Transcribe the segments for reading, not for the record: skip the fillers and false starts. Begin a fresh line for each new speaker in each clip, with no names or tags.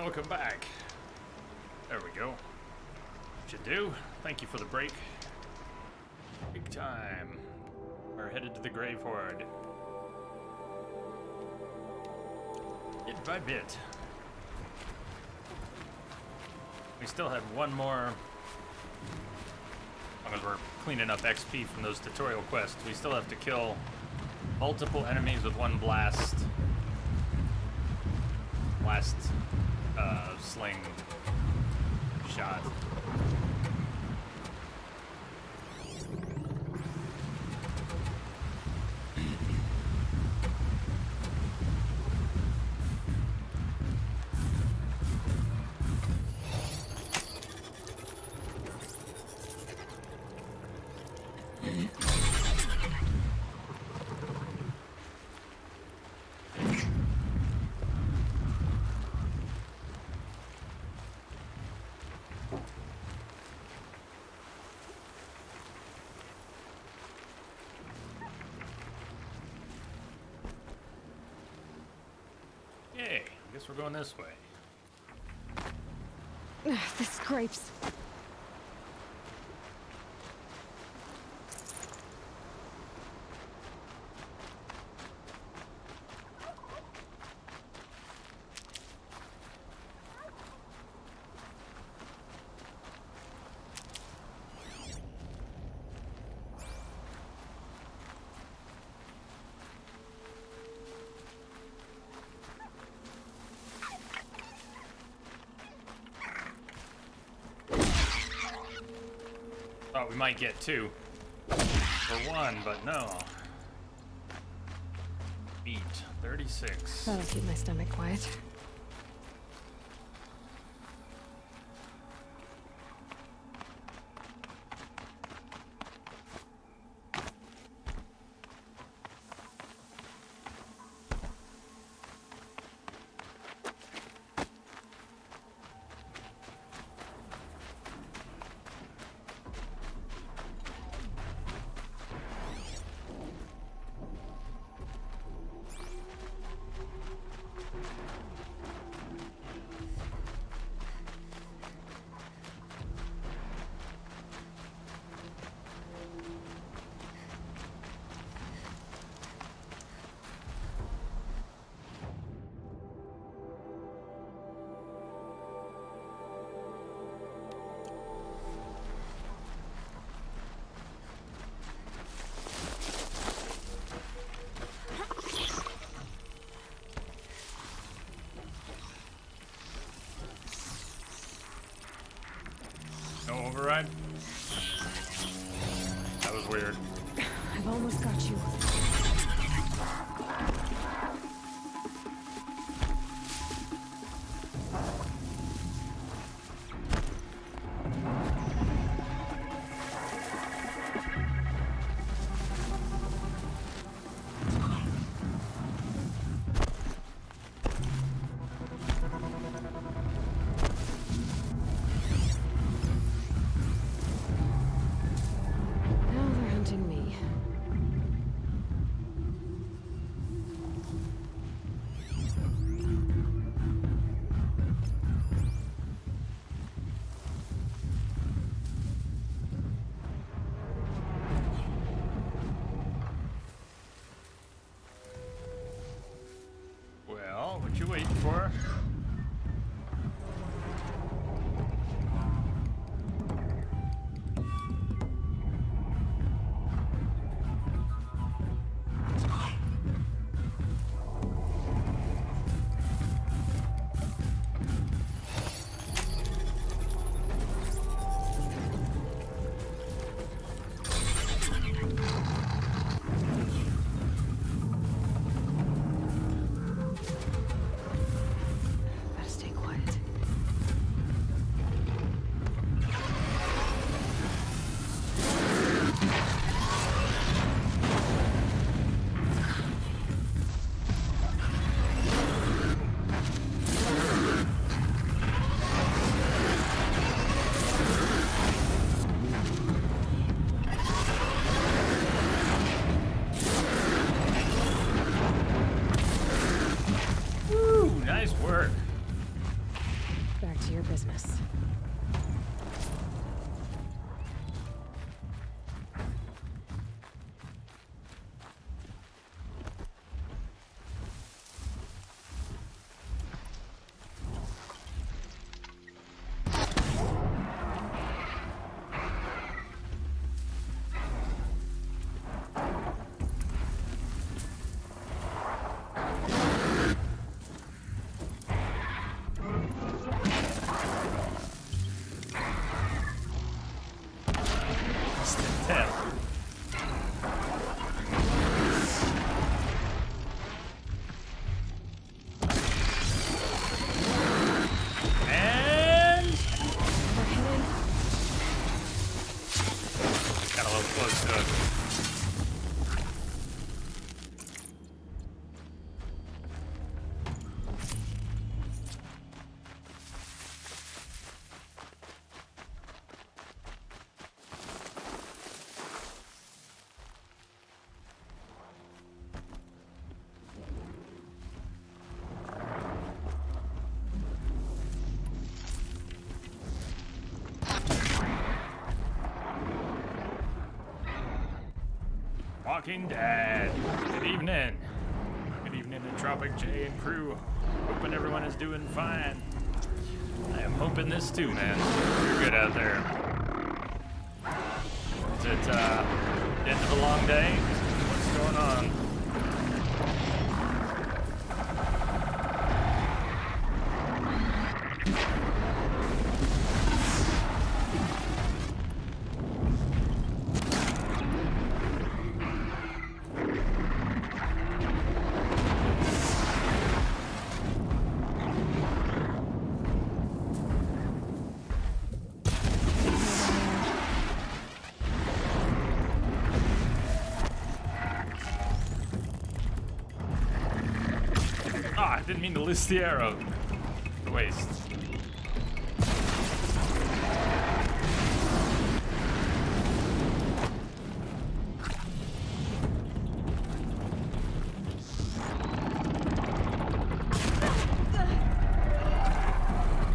Welcome back. There we go. Should do. Thank you for the break. Big time. We're headed to the Grave Horde. Bit by bit. We still have one more. As long as we're cleaning up XP from those tutorial quests, we still have to kill multiple enemies with one blast. Sling shot. Yay, I guess we're going this way.
The scrapes.
Thought we might get two for one, but no. Meat, 36.
That'll keep my stomach quiet.
No override? That was weird.
I've almost got you. Now they're hunting me. Back to your business.
Walking Dead. Good evening. Good evening to Tropic J and crew. Hoping everyone is doing fine. I am hoping this too, man. You're good out there. Is it the end of a long day? What's going on? I didn't mean to list the arrow. The waste.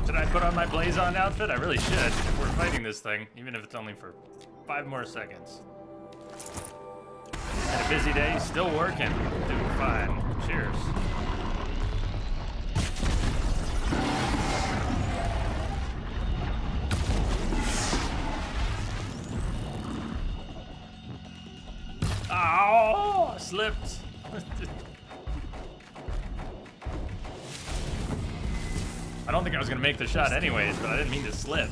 Should I put on my Blazon outfit? I really should if we're fighting this thing, even if it's only for 5 more seconds. Had a busy day, still working, doing fine. Cheers. Oh, I slipped. I don't think I was gonna make the shot anyways, but I didn't mean to slip.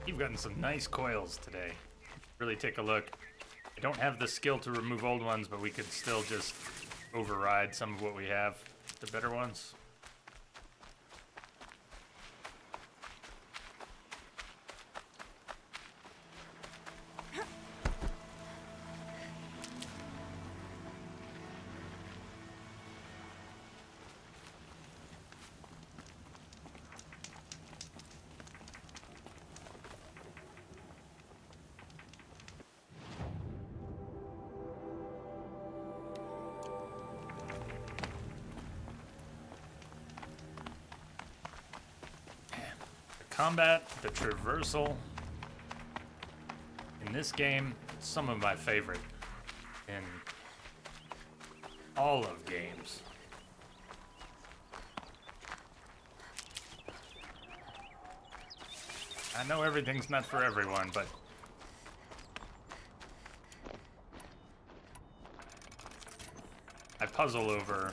You've gotten some nice coils today. Really take a look. I don't have the skill to remove old ones, but we could still just override some of what we have, the better ones. Combat, the traversal, in this game, some of my favorite in all of games. I know everything's not for everyone, but I puzzle over.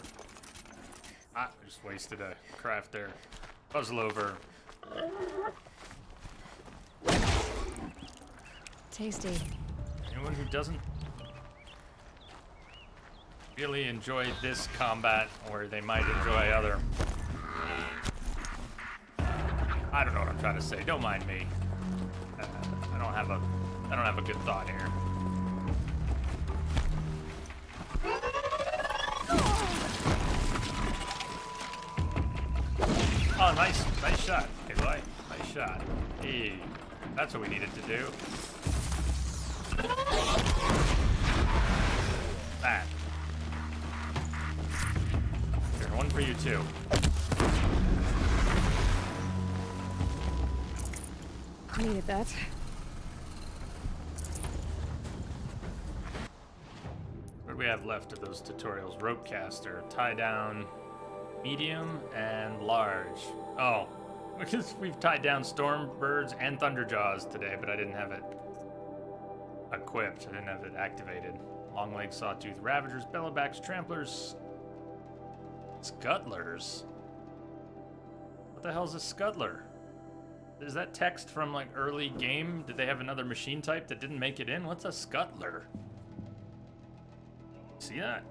I just wasted a craft there. Puzzle over.
Tasty.
Anyone who doesn't really enjoy this combat, or they might enjoy other I don't know what I'm trying to say. Don't mind me. I don't have a good thought here. Oh, nice shot, Aloy. Nice shot. Hey, that's what we needed to do. That. Here, one for you too.
Needed that.
What do we have left of those tutorials? Ropecaster, tie down, medium, and large. Oh, because we've tied down Stormbirds and Thunderjaws today, but I didn't have it equipped. I didn't have it activated. Longlegs, Sawtooth, Ravagers, Bellowbacks, Tramplers, Scuttlers. What the hell is a Scuttler? Is that text from like early game? Did they have another machine type that didn't make it in? What's a Scuttler? See that?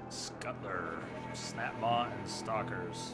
Scuttler, Snapmaw, and Stalkers.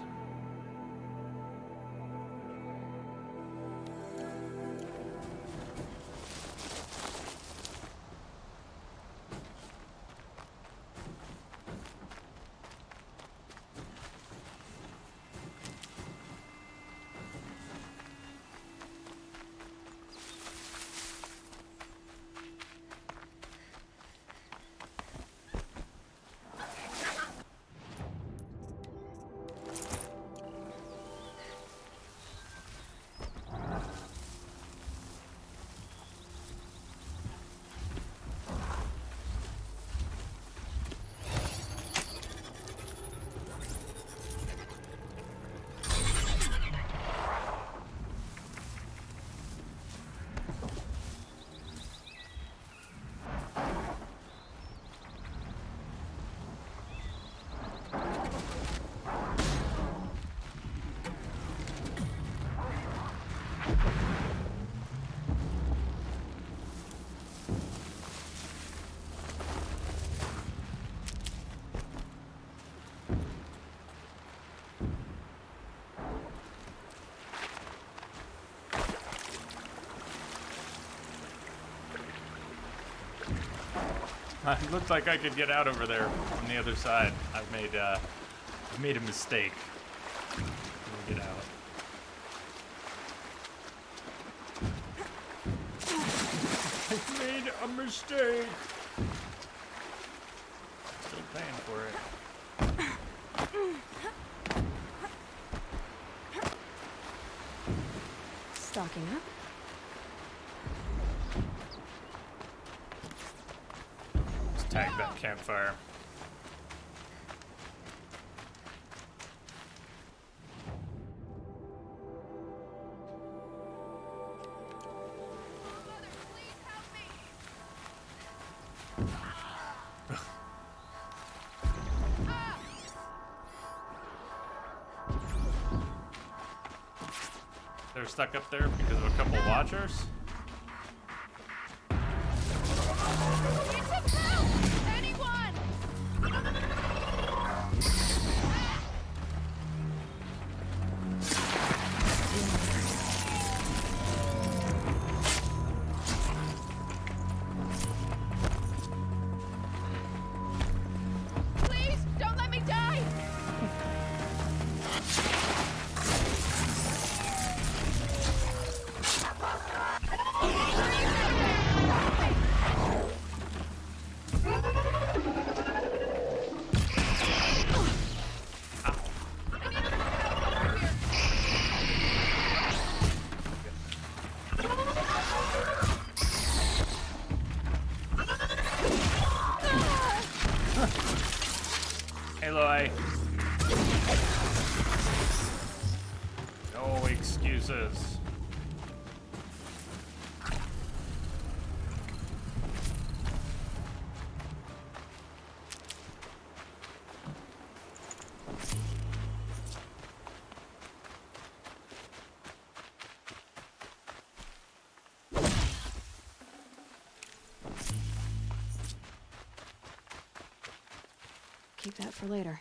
It looked like I could get out over there on the other side. I made a mistake. Let me get out. I made a mistake. Still paying for it.
Stocking up.
Tag that campfire. They're stuck up there because of a couple watchers. Aloy. No excuses.
Keep that for later.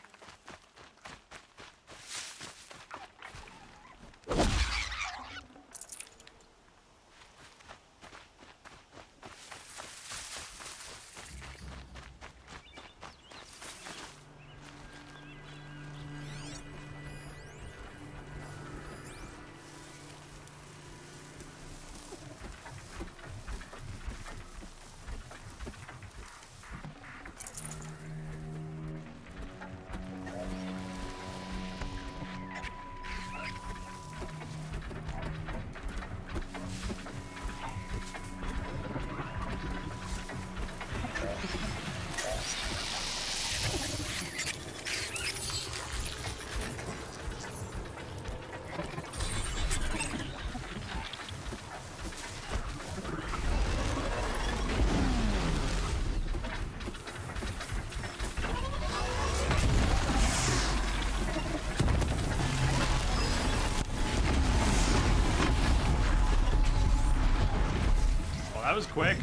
that was quick.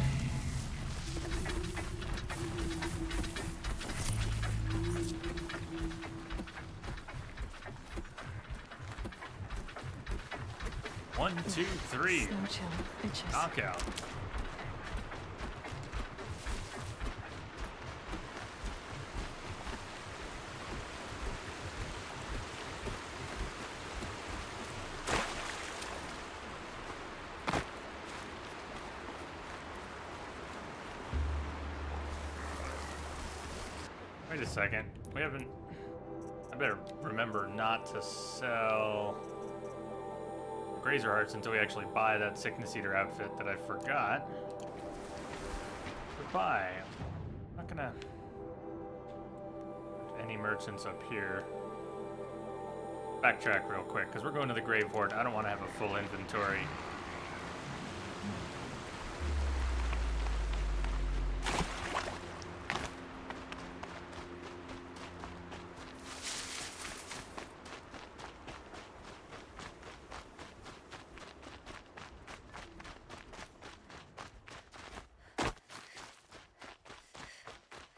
One, two, three.
Snow chill. Itches.
Knockout. Wait a second. We haven't... I better remember not to sell Grazer Hearts until we actually buy that Sickness Eater outfit that I forgot to buy. I'm not gonna... Any merchants up here. Backtrack real quick, because we're going to the Grave Horde. I don't want to have a full inventory.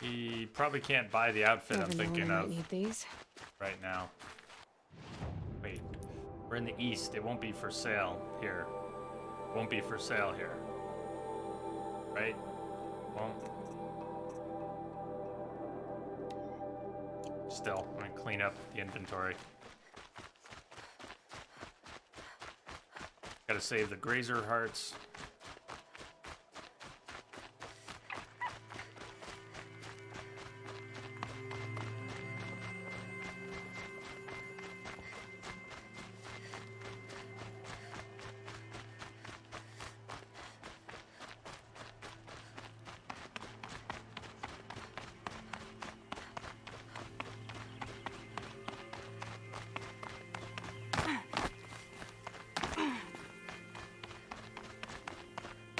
He probably can't buy the outfit I'm thinking of
Need these.
right now. Wait, we're in the east. It won't be for sale here. Won't be for sale here. Right? Won't. Still, I'm gonna clean up the inventory. Gotta save the Grazer Hearts.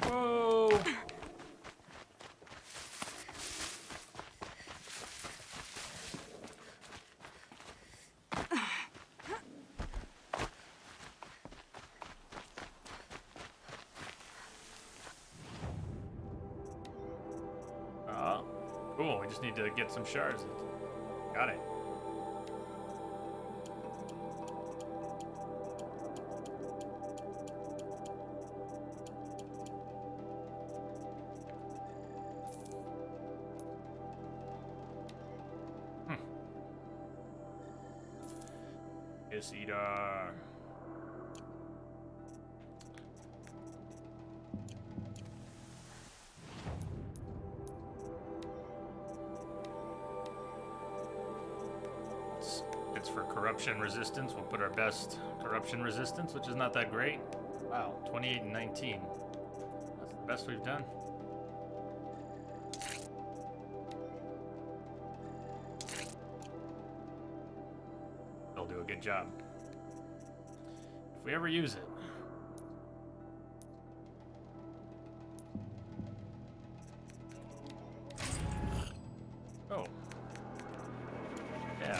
Whoa! Oh, cool. We just need to get some shards. Got it. Eater. It's for corruption resistance. We'll put our best corruption resistance, which is not that great. Wow, 28 and 19. That's the best we've done. They'll do a good job. If we ever use it. Oh. Yeah.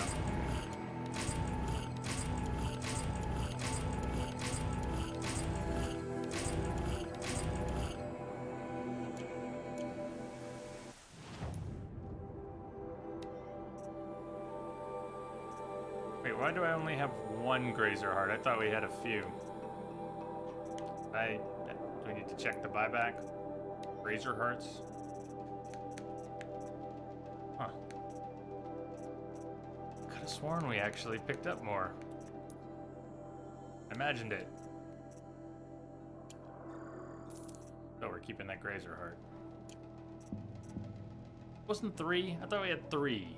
Wait, why do I only have one Grazer Heart? I thought we had a few. Do we need to check the buyback? Grazer Hearts? Huh. Could have sworn we actually picked up more. Imagined it. So we're keeping that Grazer Heart. Wasn't 3? I thought we had 3.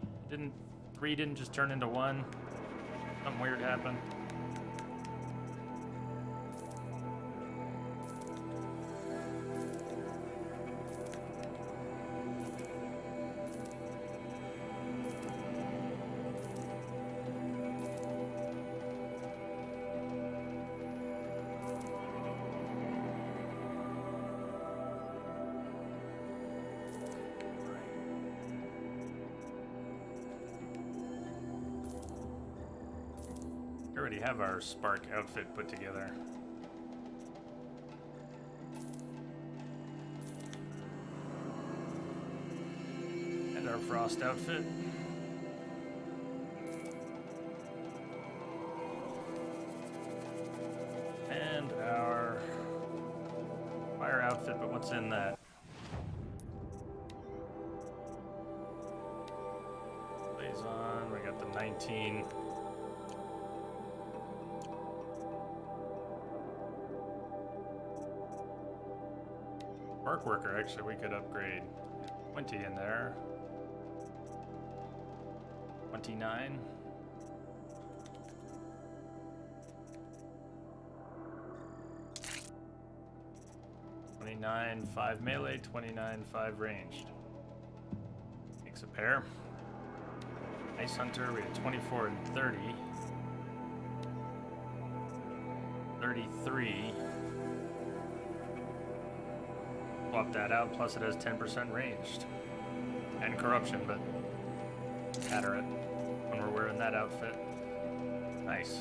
Three didn't just turn into 1? Something weird happened. We already have our Spark outfit put together. frost outfit. And our fire outfit, but what's in that? Blazon, we got the 19. Bark worker, actually, we could upgrade 20 in there. 29. $29, 5 melee, 29, 5 ranged. Makes a pair. Ice Hunter, we had 24 and 30. 33. Swap that out, plus it has 10% ranged. And corruption, but scatter it when we're wearing that outfit. Nice.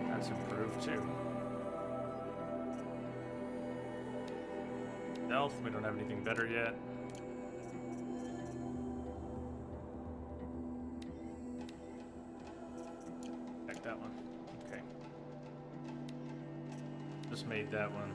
That's improved too. Stealth, we don't have anything better yet. Check that one. Okay. Just made that one.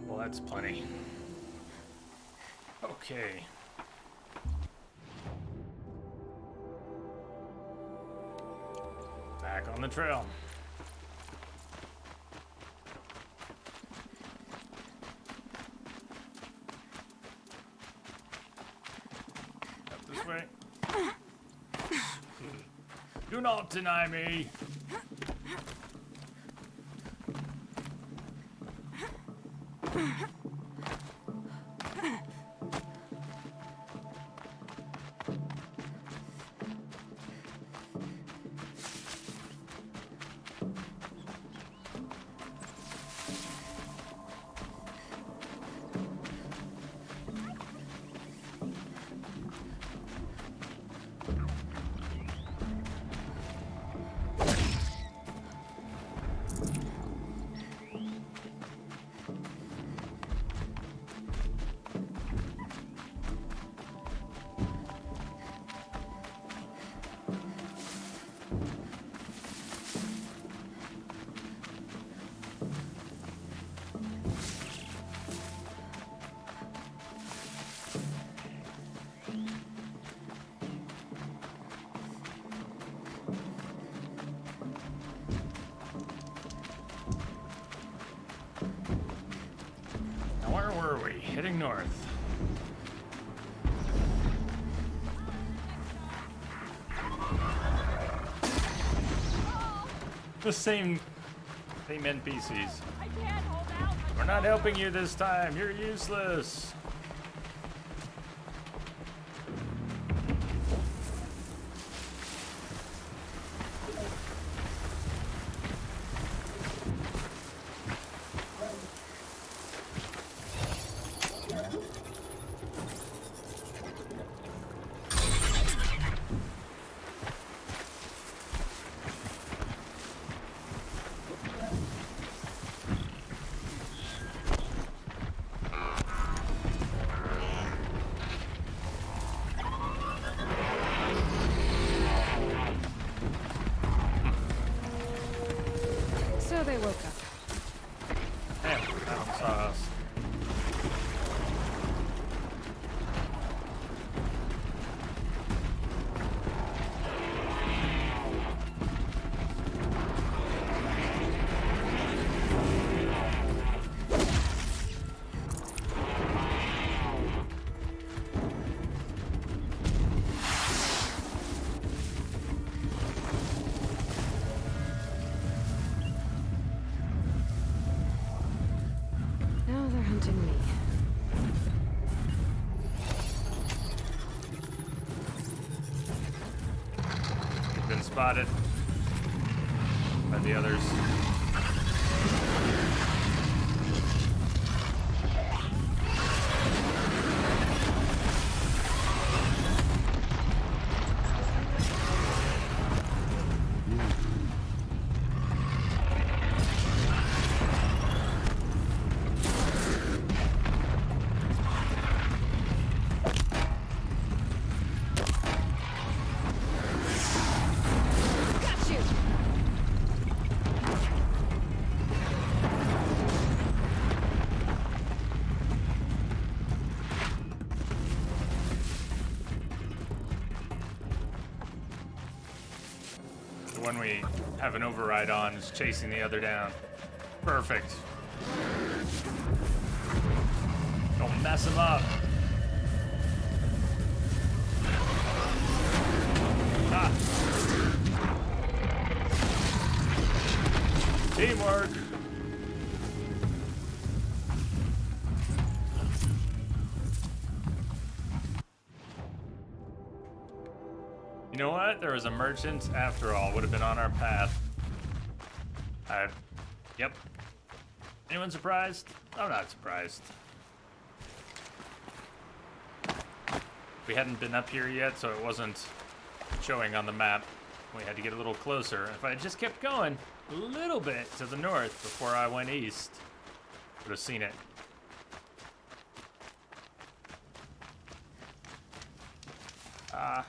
Well, that's plenty. Okay. Back on the trail. Up this way. Do not deny me. Heading north. The same NPCs.
I can't hold out.
We're not helping you this time. You're useless.
So they woke up.
Damn. spotted by the others.
Got you.
The one we have an override on is chasing the other down. Perfect. Don't mess him up. Ah. Teamwork. You know what? There was a merchant after all. Would have been on our path. Yep. Anyone surprised? I'm not surprised. We hadn't been up here yet, so it wasn't showing on the map. We had to get a little closer. If I had just kept going a little bit to the north before I went east, would have seen it. Ah.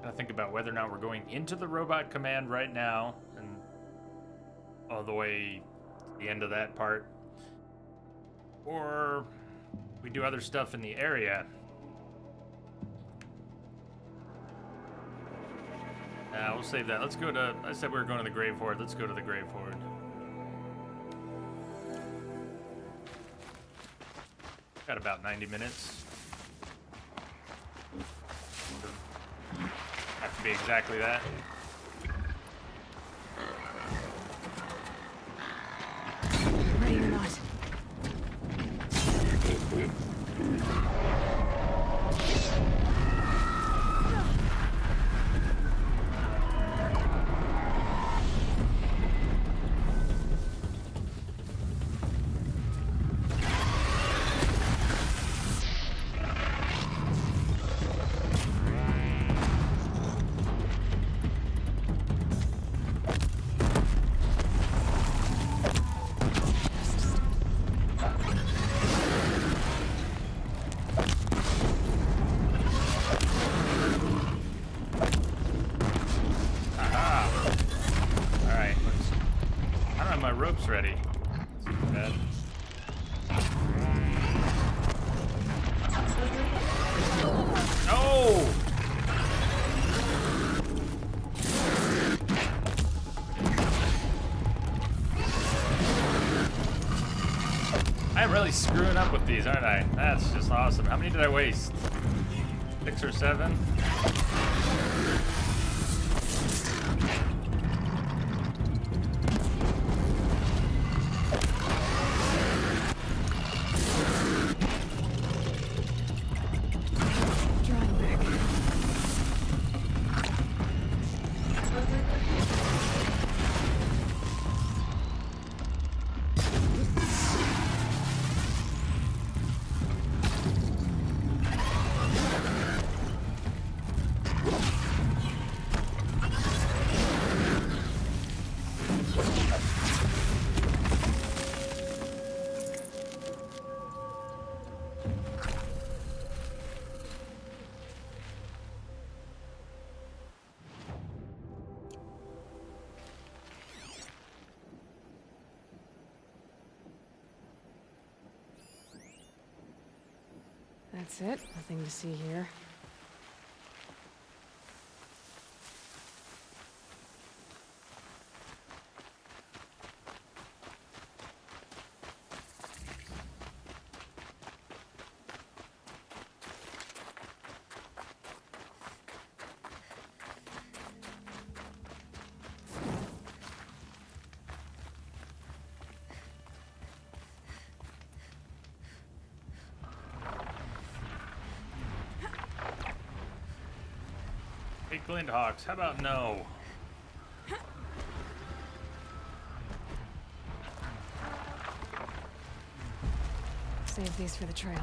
I think about whether or not we're going into the robot command right now and all the way to the end of that part, or we do other stuff in the area. We'll save that. Let's go to, I said we were going to the Grave Horde. Let's go to the Grave Horde. Got about 90 minutes. Have to be exactly that.
Ready or not.
Ropes ready. Bad. No! I'm really screwing up with these, aren't I? That's just awesome. How many did I waste? 6 or 7?
That's it. Nothing to see here.
Glint Hawks, how about no?
Save these for the trail.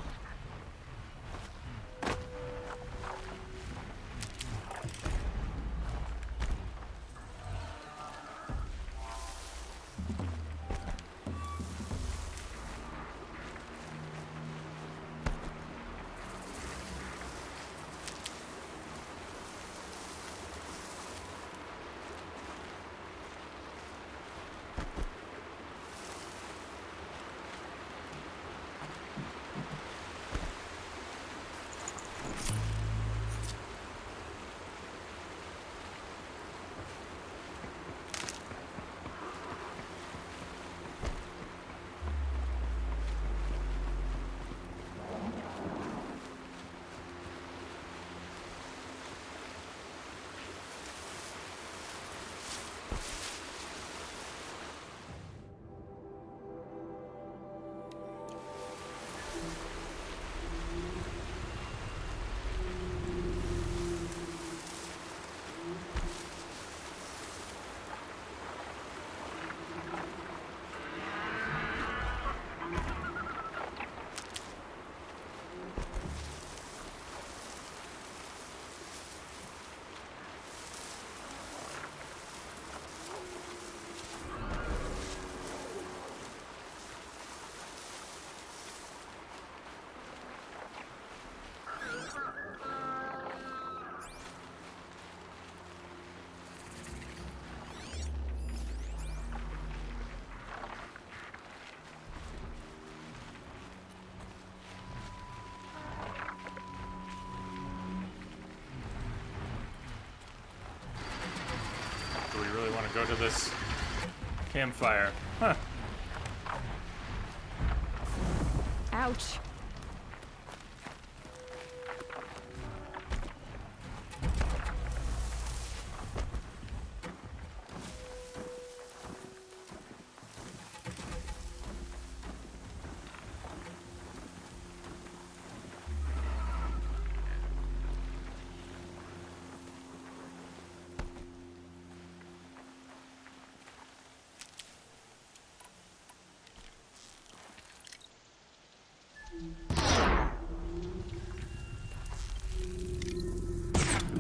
Do we really want to go to this campfire? Huh.
Ouch.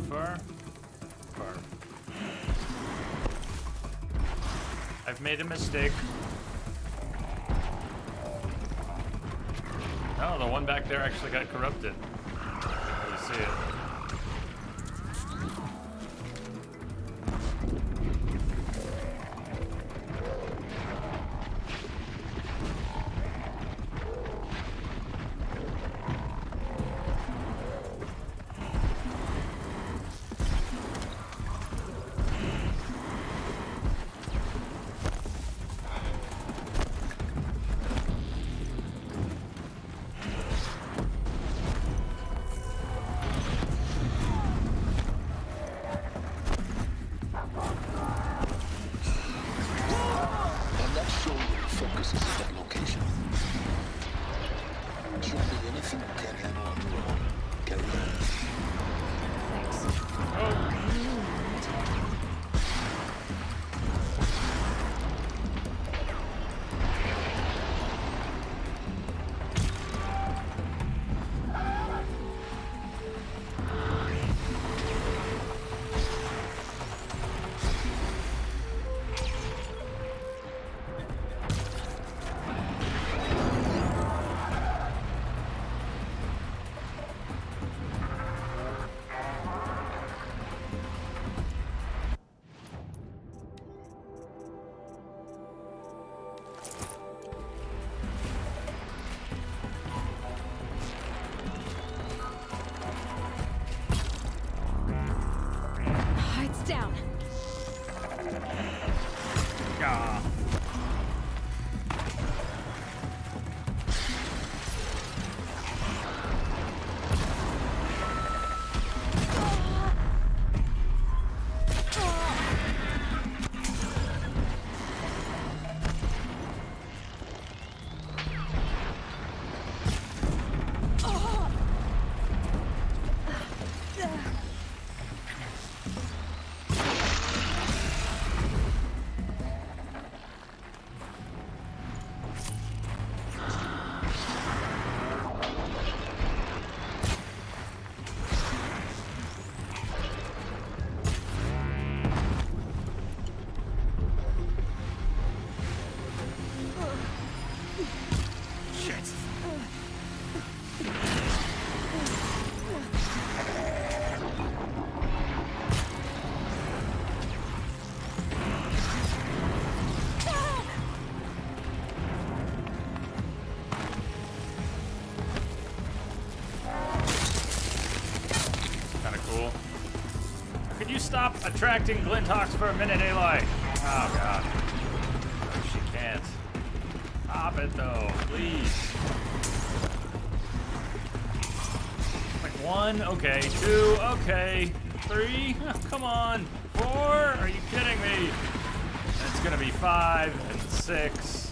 Far? Far. I've made a mistake. Oh, the one back there actually got corrupted. You see it. stop attracting Glinthawks for a minute, Aloy. Oh, God. No, she can't. Stop it, though, please. Like 1, okay. 2, okay. 3, oh, come on. 4, are you kidding me? And it's gonna be 5 and 6.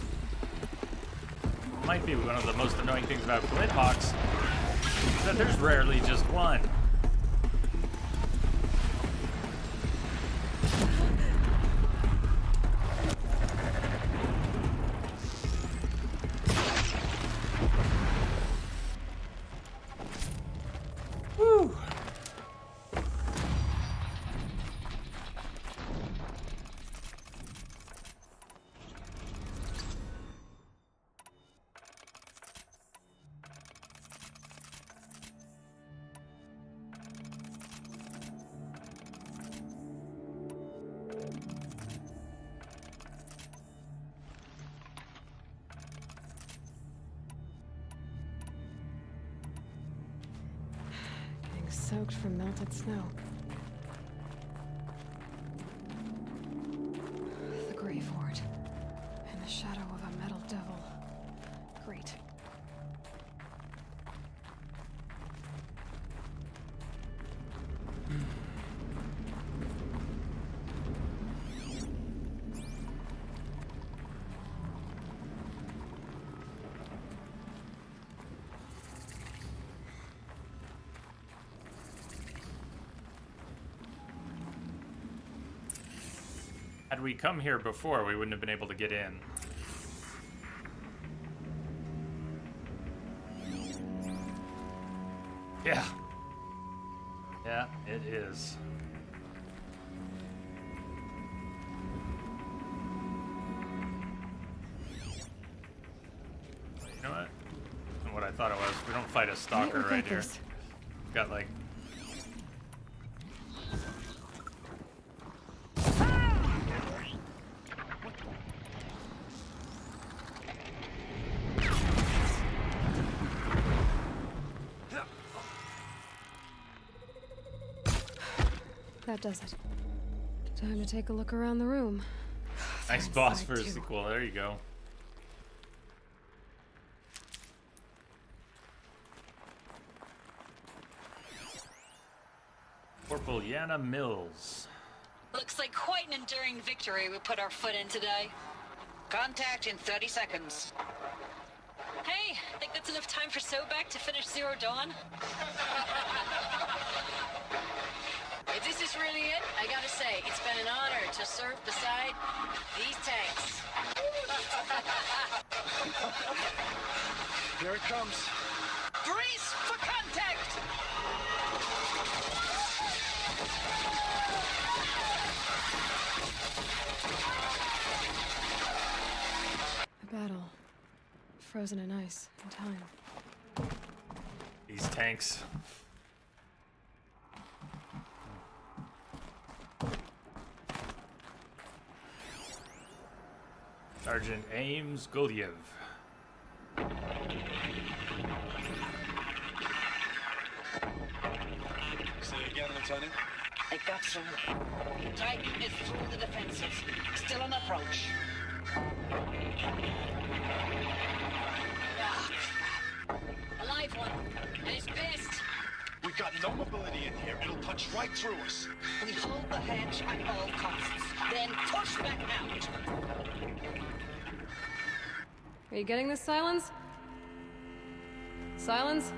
Might be one of the most annoying things about Glinthawks is that there's rarely just one. Woo!
Getting soaked from melted snow. The Grave Horde. In the shadow of a metal devil. Great.
Had we come here before, we wouldn't have been able to get in. Yeah. Yeah, it is. Wait, you know what? Not what I thought it was. We don't fight a stalker right here. We've got like...
That does it. Time to take a look around the room.
Nice boss for a sequel. There you go. Corporal Yana Mills.
Looks like quite an enduring victory we put our foot in today.
Contact in 30 seconds.
Hey, think that's enough time for Sobek to finish Zero Dawn?
If this is really it, I gotta say, it's been an honor to serve beside these tanks.
Here it comes.
Brace for contact!
A battle. Frozen in ice and time.
These tanks. Sergeant Ames Gulyev.
Say again, Lieutenant.
I got some. Titan is through the defenses. Still on approach.
A live one, and he's pissed.
We've got no mobility in here. It'll punch right through us.
We hold the hedge at all costs, then push back out.
Are you getting this, Silence? Silence?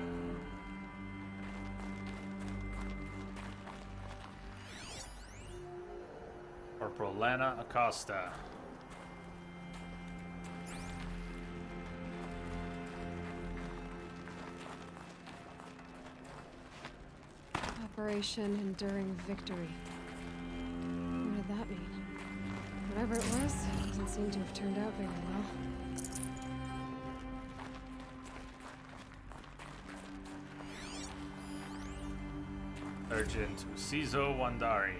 Corporal Lana Acosta.
Operation Enduring Victory. What did that mean? Whatever it was, it doesn't seem to have turned out very well.
Sergeant Usizo Wandari.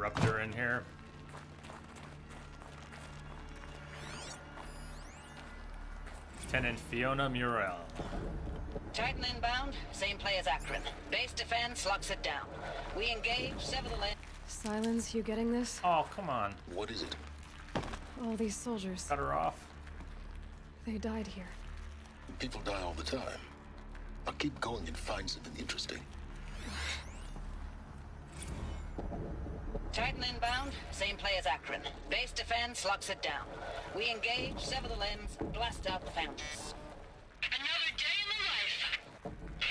interrupter in here. Lieutenant Fiona Murrell.
Titan inbound, same play as Akron. Base defense locks it down. We engage, sever the lane.
Silence, you getting this?
Oh, come on.
What is it?
All these soldiers,
Cut her off.
they died here.
People die all the time. I'll keep going and find something interesting.
Titan inbound, same play as Akron. Base defense locks it down. We engage, sever the limbs, blast out the fountains. Another day in the life.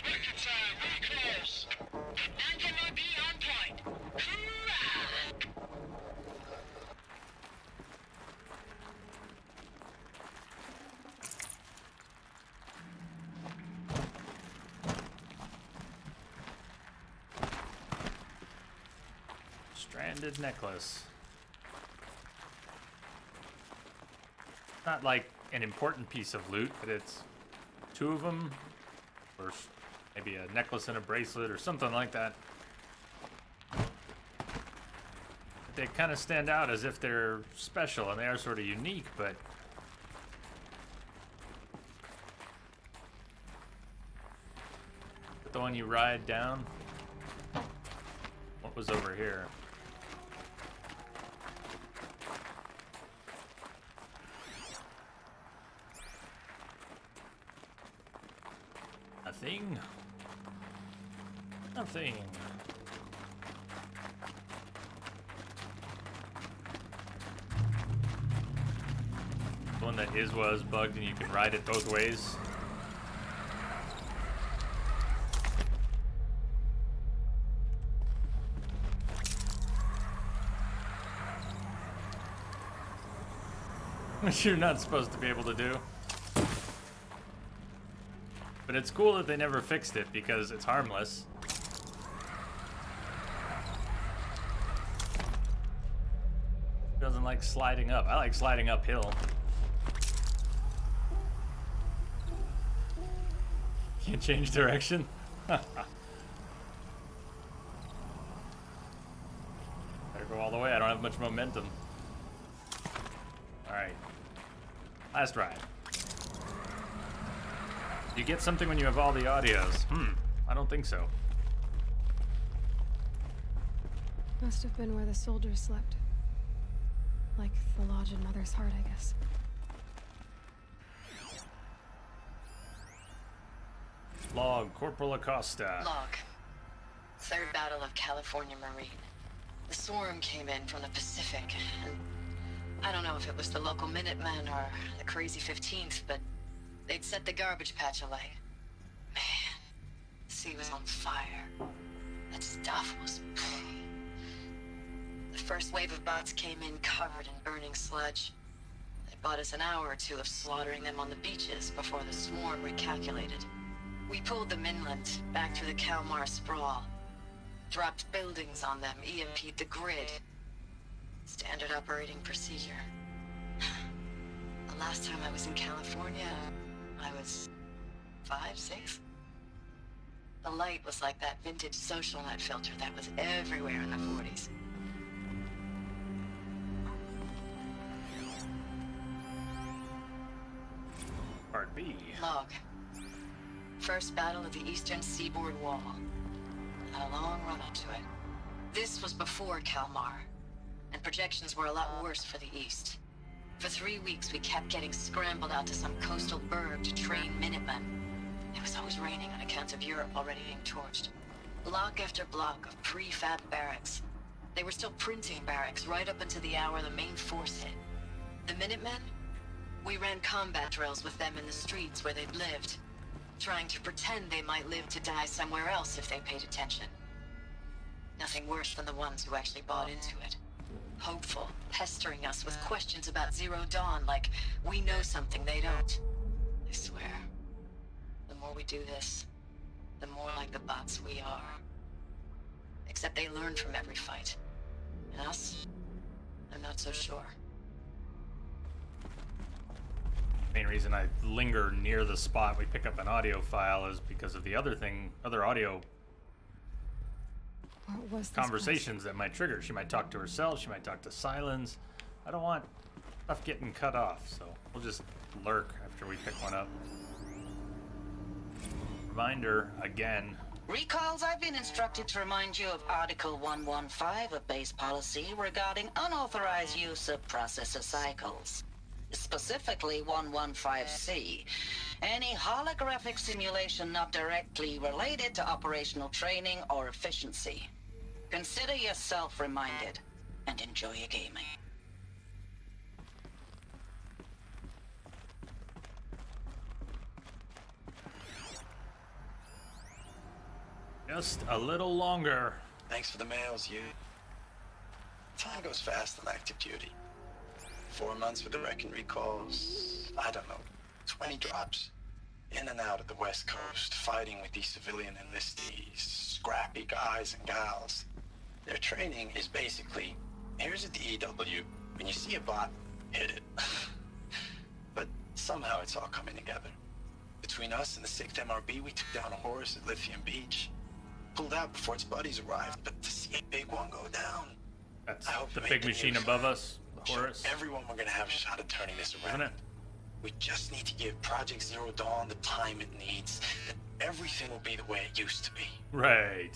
Record time, really close. Anti-MIB on point. Hoorah!
Stranded necklace. Not like an important piece of loot, but it's two of them, or maybe a necklace and a bracelet or something like that. They kind of stand out as if they're special, and they are sort of unique, but the one you ride down. What was over here? Nothing. Nothing. The one that was bugged and you can ride it both ways. Which you're not supposed to be able to do. But it's cool that they never fixed it because it's harmless. Doesn't like sliding up. I like sliding uphill. Can't change direction. Better go all the way. I don't have much momentum. Alright. Last ride. You get something when you have all the audios. I don't think so.
Must have been where the soldiers slept. Like the lodge in Mother's Heart, I guess.
Log, Corporal Acosta.
Log. Third Battle of California Marine. The swarm came in from the Pacific, and I don't know if it was the local Minutemen or the crazy 15th, but they'd set the garbage patch alight. Man, the sea was on fire. That stuff was... The first wave of bots came in covered in burning sludge. They bought us an hour or two of slaughtering them on the beaches before the swarm recalculated. We pulled them inland, back through the Kalmar sprawl. Dropped buildings on them, EMP'd the grid. Standard operating procedure. The last time I was in California, I was 5, 6? The light was like that vintage social net filter that was everywhere in the 40s.
Part B.
Log. First battle of the Eastern Seaboard Wall. Had a long run up to it. This was before Kalmar, and projections were a lot worse for the East. For 3 weeks, we kept getting scrambled out to some coastal burg to train Minutemen. It was always raining on account of Europe already being torched. Block after block of prefab barracks. They were still printing barracks right up until the hour the main force hit. The Minutemen? We ran combat drills with them in the streets where they'd lived, trying to pretend they might live to die somewhere else if they paid attention. Nothing worse than the ones who actually bought into it. Hopeful, pestering us with questions about Zero Dawn like we know something they don't. I swear, the more we do this, the more like the bots we are. Except they learn from every fight. And us? I'm not so sure.
Main reason I linger near the spot we pick up an audio file is because of the other audio.
What was this
conversations that might trigger. She might talk to herself. She might talk to Silence. I don't want stuff getting cut off, so we'll just lurk after we pick one up. Reminder again.
Recalls, I've been instructed to remind you of Article 115 of base policy regarding unauthorized use of processor cycles. Specifically 115C. Any holographic simulation not directly related to operational training or efficiency. Consider yourself reminded and enjoy your gaming.
Just a little longer.
Thanks for the mails, you. Time goes fast on active duty. 4 months with the wrecking recalls, I don't know, 20 drops. In and out of the West Coast, fighting with these civilian enlistees, scrappy guys and gals. Their training is basically, here's a DEW, when you see a bot, hit it. But somehow it's all coming together. Between us and the 6th MRB, we took down a Horus at Lithium Beach. Pulled out before its buddies arrived, but to see a big one go down.
That's
I hope
the
you
big
make the
machine
news.
above us, the
Show
Horus.
everyone we're gonna have a shot at turning this around.
Isn't it?
We just need to give Project Zero Dawn the time it needs, and everything will be the way it used to be.
Right.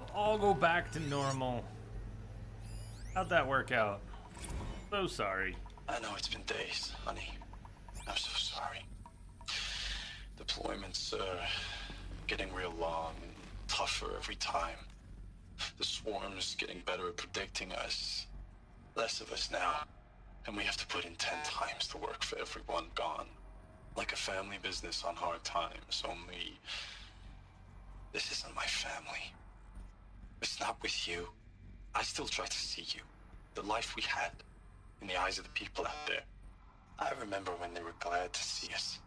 We'll all go back to normal. How'd that work out? So sorry.
I know it's been days, honey. I'm so sorry. Deployments are getting real long and tougher every time. The swarm's getting better at predicting us. Less of us now. And we have to put in 10 times the work for everyone gone. Like a family business on hard times, only this isn't my family. It's not with you. I still try to see you. The life we had in the eyes of the people out there. I remember when they were glad to see us.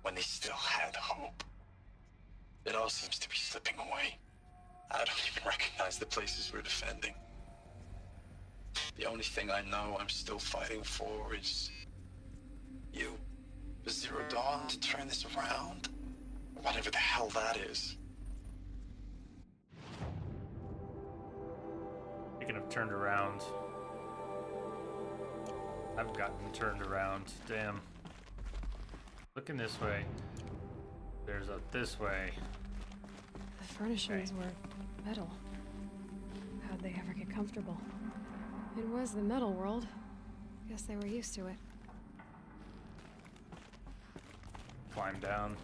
When they still had hope. It all seems to be slipping away. I don't even recognize the places we're defending. The only thing I know I'm still fighting for is you. The Zero Dawn to turn this around. Whatever the hell that is.
Speaking of turned around, I've gotten turned around. Damn. Looking this way. There's a this way.
The furnishings were metal. How'd they ever get comfortable? It was the metal world. Guess they were used to it.
Climb down.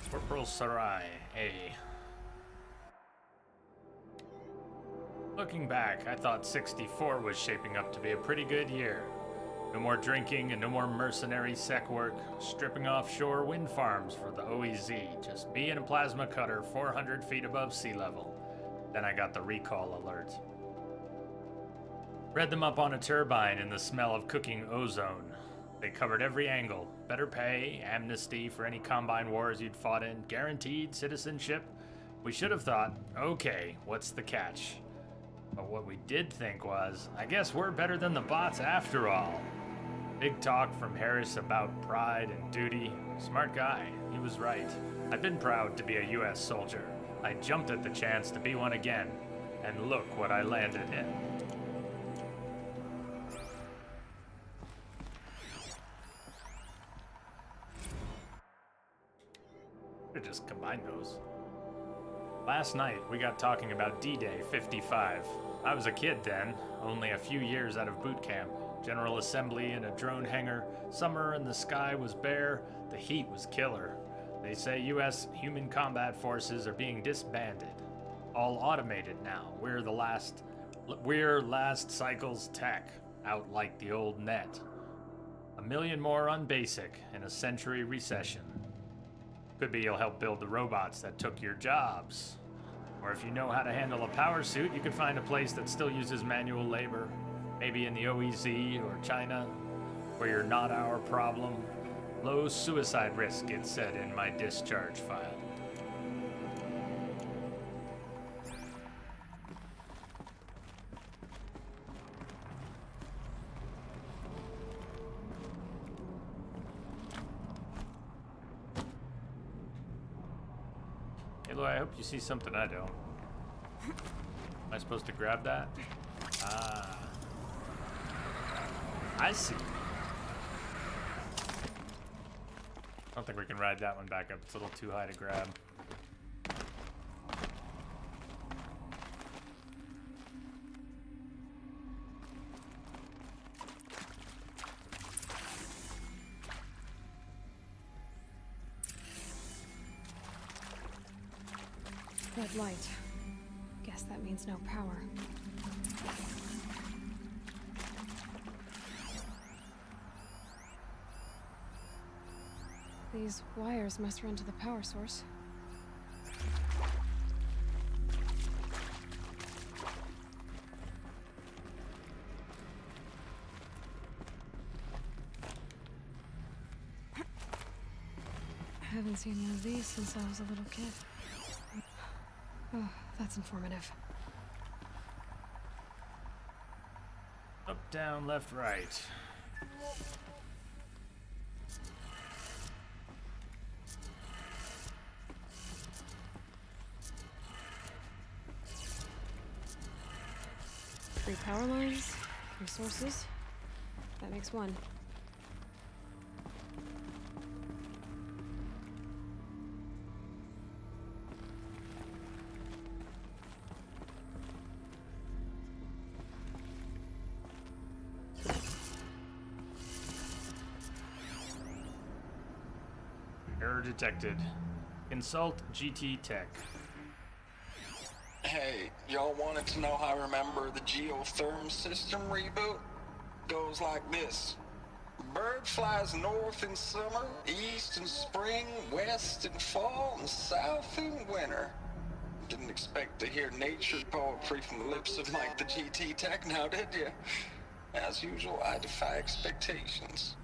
Corporal Sarai, A. Looking back, I thought 64 was shaping up to be a pretty good year. No more drinking and no more mercenary sec work, stripping offshore wind farms for the OEZ, just me and a plasma cutter 400 feet above sea level. Then I got the recall alert. Read them up on a turbine in the smell of cooking ozone. They covered every angle. Better pay, amnesty for any Combine wars you'd fought in, guaranteed citizenship. We should have thought, okay, what's the catch? But what we did think was, I guess we're better than the bots after all. Big talk from Harris about pride and duty. Smart guy, he was right. I've been proud to be a US soldier. I jumped at the chance to be one again, and look what I landed in. Could just combine those. Last night, we got talking about D-Day 55. I was a kid then, only a few years out of boot camp. General assembly in a drone hangar, summer and the sky was bare, the heat was killer. They say U.S. human combat forces are being disbanded. All automated now. We're last cycle's tech, out like the old net. 1 million more on basic in a century recession. Could be you'll help build the robots that took your jobs. Or if you know how to handle a power suit, you could find a place that still uses manual labor. Maybe in the OEZ or China, where you're not our problem. Low suicide risk, it said in my discharge file. Aloy, I hope you see something I don't. Am I supposed to grab that? Ah. I see. I don't think we can ride that one back up. It's a little too high to grab.
Red light. Guess that means no power. These wires must run to the power source. I haven't seen one of these since I was a little kid. Oh, that's informative.
Up, down, left, right.
Three power lines, 3 sources. That makes 1.
Error detected. Insult GT Tech.
Hey, y'all wanted to know how I remember the geotherm system reboot? Goes like this. Bird flies north in summer, east in spring, west in fall, and south in winter. Didn't expect to hear nature poetry from the lips of Mike the GT Tech now, did you? As usual, I defy expectations.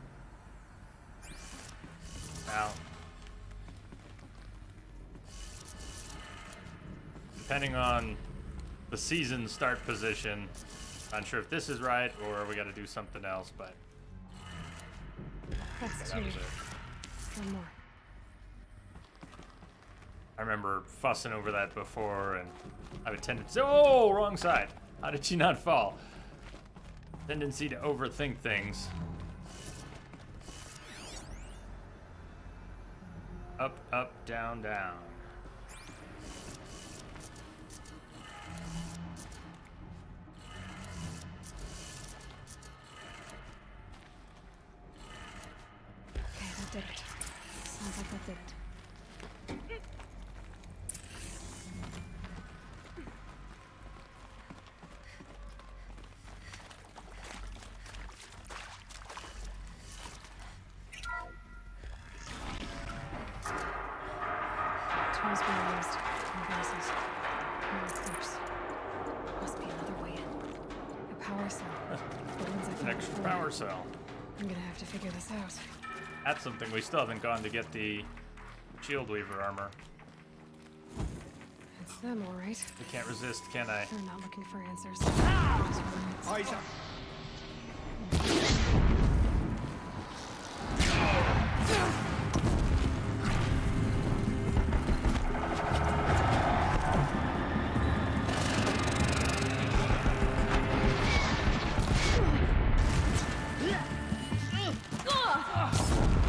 Now, depending on the season start position, I'm not sure if this is right or we got to do something else, but
That's
yeah,
2.
that was it.
1 more.
I remember fussing over that before, and I would tend to say, "Oh, wrong side. How did she not fall?" Tendency to overthink things. Up, up, down, down.
Okay, that did it. Sounds like that did it. Tools being used. Devices. No course. Must be another way in. A power cell. The ones I
An
found
extra
before.
power cell.
I'm gonna have to figure this out.
That's something we still haven't gone to get the Shield Weaver armor.
It's them, all right.
I can't resist, can I?
They're not looking for answers. Just words.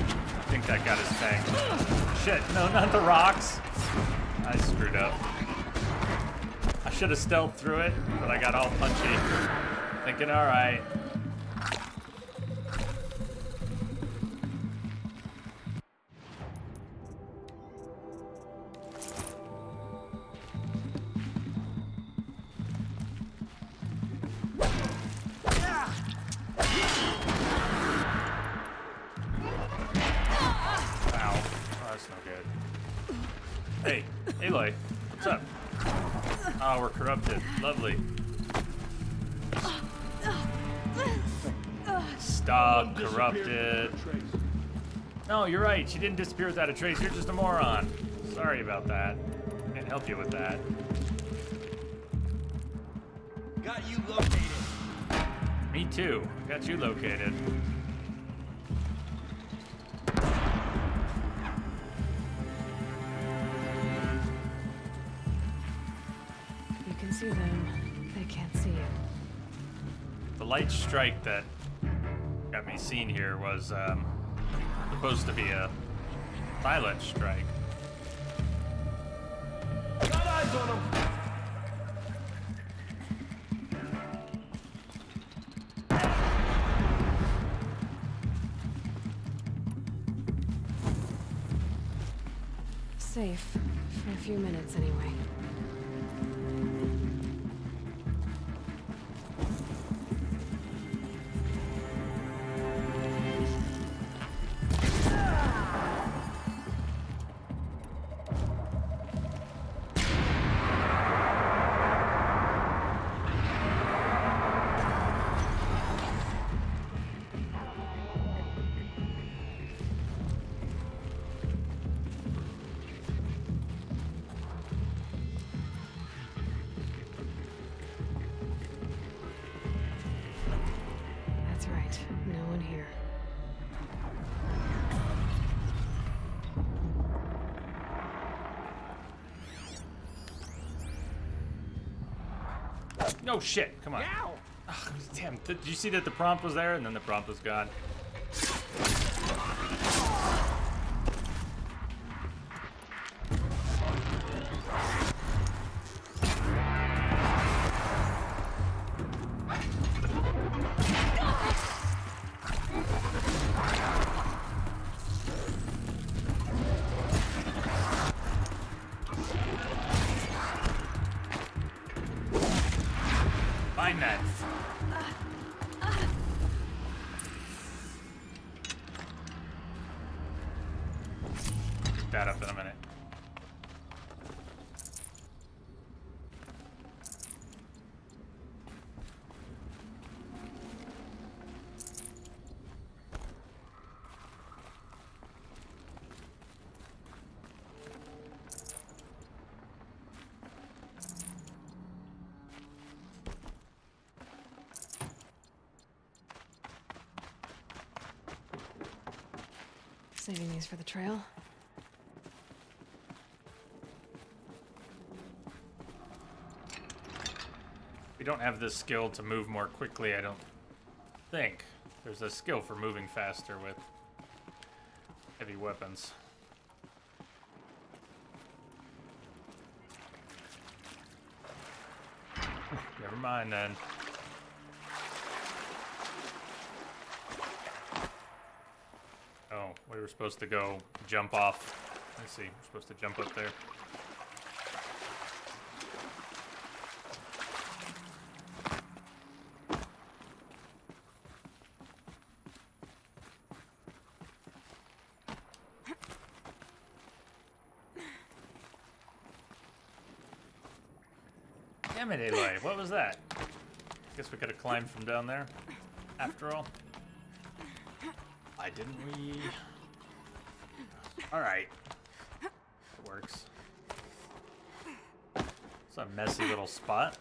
I think that got his tank. Shit, no, not the rocks. I screwed up. I should have stealthed through it, but I got all punchy. Thinking, alright. Ow. Oh, that's no good. Hey, Aloy, what's up? Oh, we're corrupted. Lovely. Stop, corrupted. No, you're right. She didn't disappear without a trace. You're just a moron. Sorry about that. Can't help you with that.
Got you located.
Me too. Got you located. light strike that got me seen here was supposed to be a silent strike.
Got eyes on him.
Safe. For a few minutes, anyway. That's right. No one here.
No shit, come on. Ugh, damn, did you see that the prompt was there and then the prompt was gone? Find that. Pick that up in a minute.
Saving these for the trail.
We don't have this skill to move more quickly, I don't think. There's a skill for moving faster with heavy weapons. Never mind then. Oh, we were supposed to go jump off. Let's see, we're supposed to jump up there. Damn it, Aloy, what was that? Guess we could have climbed from down there, after all. Why didn't we? Alright. It works. It's a messy little spot.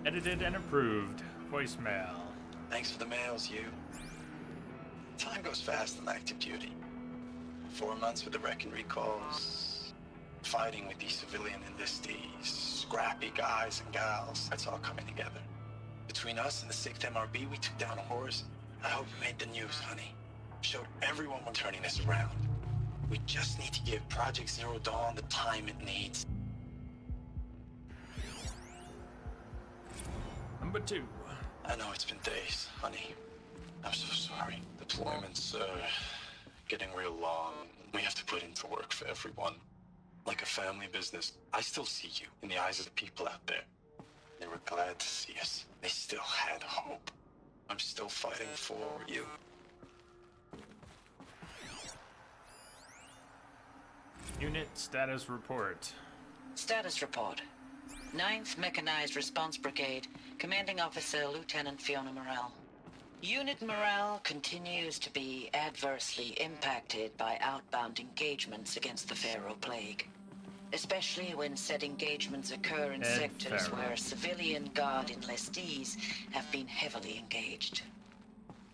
Edited and approved. Voicemail.
Thanks for the mails, you. Time goes fast in active duty. 4 months with the wreck and recalls. Fighting with these civilian enlistees. Scrappy guys and gals. That's all coming together. Between us and the 6th MRB, we took down a horse. I hope it made the news, honey. Showed everyone we're turning this around. We just need to give Project Zero Dawn the time it needs.
Number 2.
I know it's been days, honey. I'm so sorry. Deployments are getting real long. We have to put into work for everyone. Like a family business. I still see you in the eyes of the people out there. They were glad to see us. They still had hope. I'm still fighting for you.
Unit status report.
Status report. 9th Mechanized Response Brigade, Commanding Officer Lieutenant Fiona Morell. Unit morale continues to be adversely impacted by outbound engagements against the Pharaoh Plague. Especially when said engagements occur in sectors where civilian guard enlistees have been heavily engaged.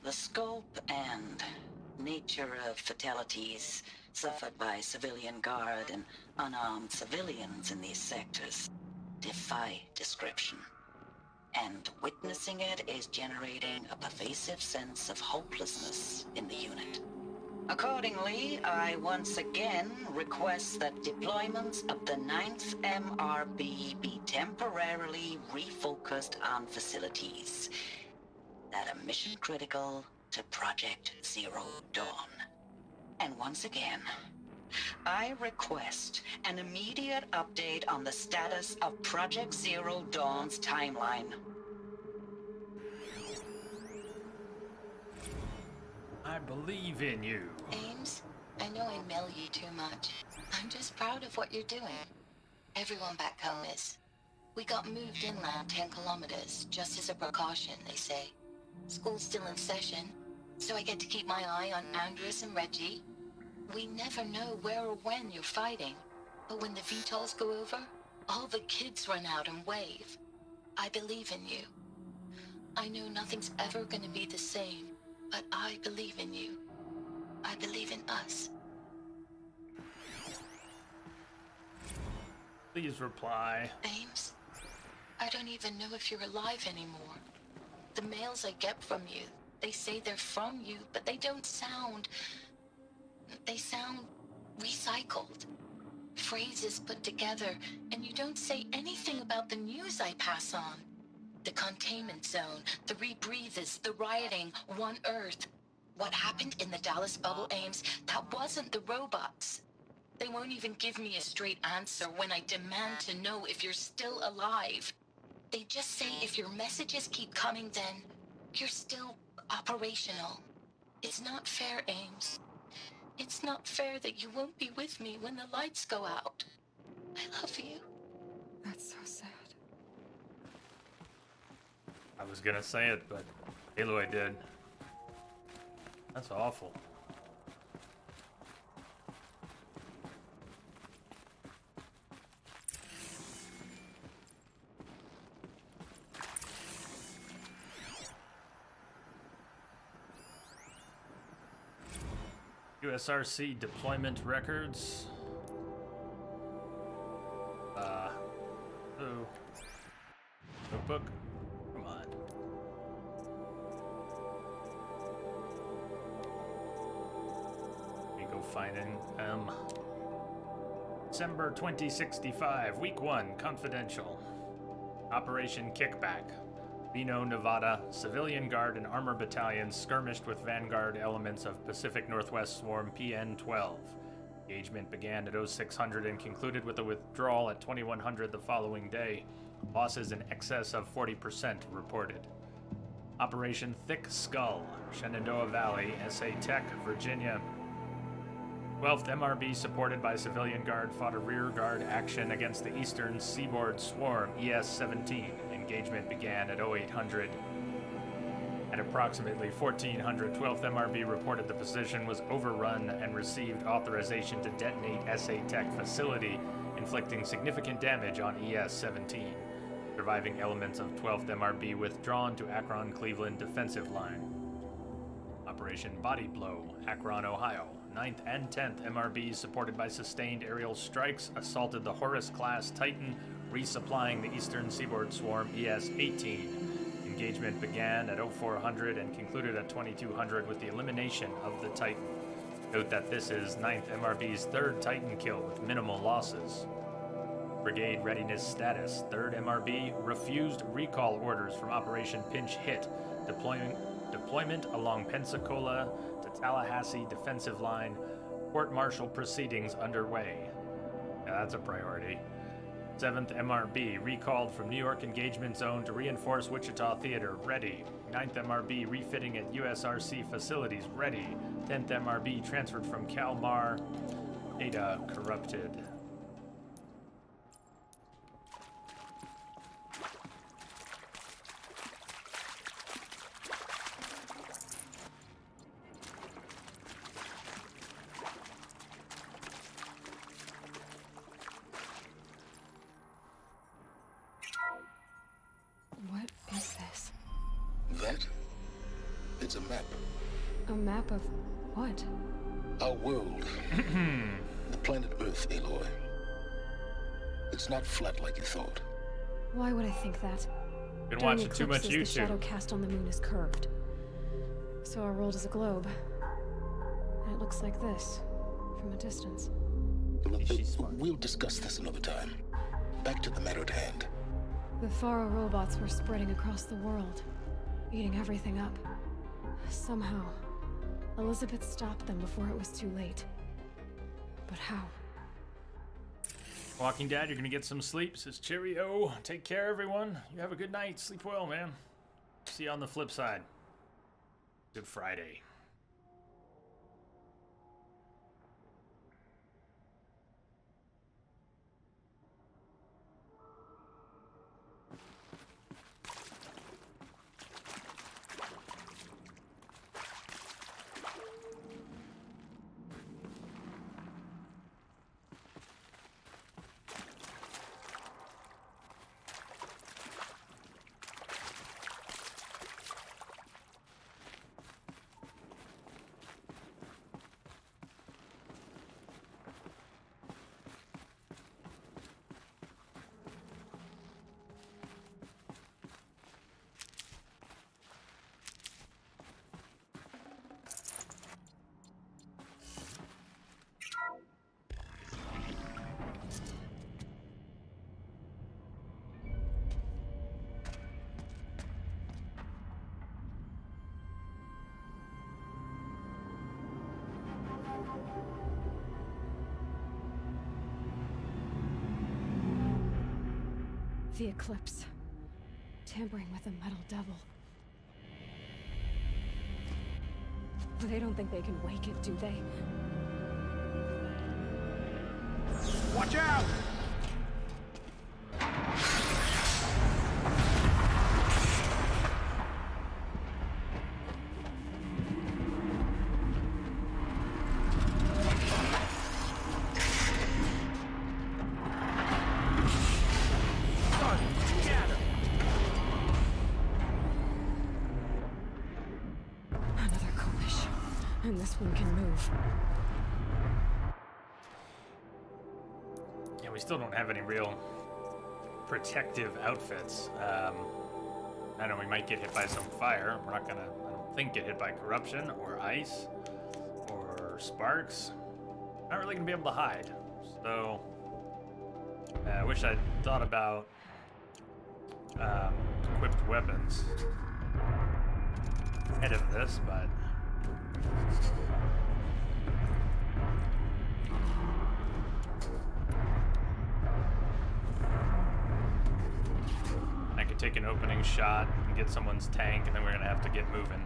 The scope and nature of fatalities suffered by civilian guard and unarmed civilians in these sectors defy description. And witnessing it is generating a pervasive sense of hopelessness in the unit. Accordingly, I once again request that deployments of the 9th MRB be temporarily refocused on facilities that are mission critical to Project Zero Dawn. And once again, I request an immediate update on the status of Project Zero Dawn's timeline.
I believe in you.
Ames, I know I mail you too much. I'm just proud of what you're doing. Everyone back home is. We got moved inland 10 kilometers, just as a precaution, they say. School's still in session, so I get to keep my eye on Andres and Reggie. We never know where or when you're fighting, but when the VTOLs go over, all the kids run out and wave. I believe in you. I know nothing's ever gonna be the same, but I believe in you. I believe in us.
Please reply.
Ames, I don't even know if you're alive anymore. The mails I get from you, they say they're from you, but they don't sound... They sound recycled. Phrases put together, and you don't say anything about the news I pass on. The containment zone, the rebreathers, the rioting, One Earth. What happened in the Dallas bubble, Ames, that wasn't the robots. They won't even give me a straight answer when I demand to know if you're still alive. They just say if your messages keep coming, then you're still operational. It's not fair, Ames. It's not fair that you won't be with me when the lights go out. I love you.
That's so sad.
I was gonna say it, but Aloy did. That's awful. USRC deployment records. Oh. Notebook. Come on. Let me go find it. December 2065, Week 1, confidential. Operation Kickback. Reno, Nevada, civilian guard and armor battalions skirmished with vanguard elements of Pacific Northwest Swarm PN-12. Engagement began at 0600 and concluded with a withdrawal at 2100 the following day. Losses in excess of 40% reported. Operation Thick Skull, Shenandoah Valley, SA Tech, Virginia. 12th MRB, supported by civilian guard, fought a rear guard action against the Eastern Seaboard Swarm, ES-17. Engagement began at 0800. At approximately 1400, 12th MRB reported the position was overrun and received authorization to detonate SA Tech facility, inflicting significant damage on ES-17. Surviving elements of 12th MRB withdrawn to Akron-Cleveland defensive line. Operation Body Blow, Akron, Ohio. 9th and 10th MRBs, supported by sustained aerial strikes, assaulted the Horus-class Titan, resupplying the Eastern Seaboard Swarm ES-18. Engagement began at 0400 and concluded at 2200 with the elimination of the Titan. Note that this is 9th MRB's third Titan kill with minimal losses. Brigade readiness status. 3rd MRB refused recall orders from Operation Pinch Hit. Deployment along Pensacola to Tallahassee defensive line. Court-martial proceedings underway. Now that's a priority. 7th MRB recalled from New York engagement zone to reinforce Wichita Theater. Ready. 9th MRB refitting at USRC facilities. Ready. 10th MRB transferred from Kalmar. Data corrupted.
What is this?
That? It's a map.
A map of what?
Our world. The planet Earth, Aloy. It's not flat like you thought.
Why would I think that?
Been
During
watching too much
eclipses, the shadow
YouTube.
cast on the moon is curved. So our world is a globe. And it looks like this, from a distance.
Look,
She's smart.
we'll discuss this another time. Back to the matter at hand.
The Faro robots were spreading across the world, eating everything up. Somehow, Elizabeth stopped them before it was too late. But how?
Walking Dad, you're gonna get some sleep, says Cheerio. Take care, everyone. You have a good night. Sleep well, man. See you on the flip side. Good Friday.
The eclipse. Tampering with a metal devil. They don't think they can wake it, do they?
Watch out!
Another Koish. And this one can move.
Yeah, we still don't have any real protective outfits. I know we might get hit by some fire. We're not gonna, I don't think, get hit by corruption or ice or sparks. Not really gonna be able to hide. So, I wish I'd thought about equipped weapons ahead of this, but I could take an opening shot and get someone's tank, and then we're gonna have to get moving.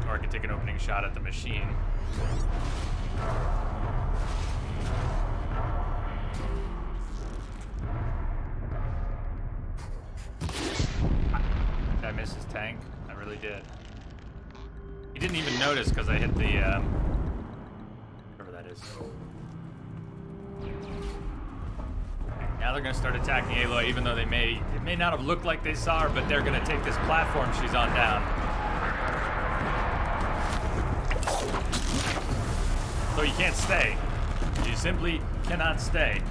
Or I could take an opening shot at the machine. Did I miss his tank? I really did. He didn't even notice because I hit the, whatever that is. Now they're gonna start attacking Aloy, even though it may not have looked like they saw her, but they're gonna take this platform she's on down. So you can't stay. You simply cannot stay.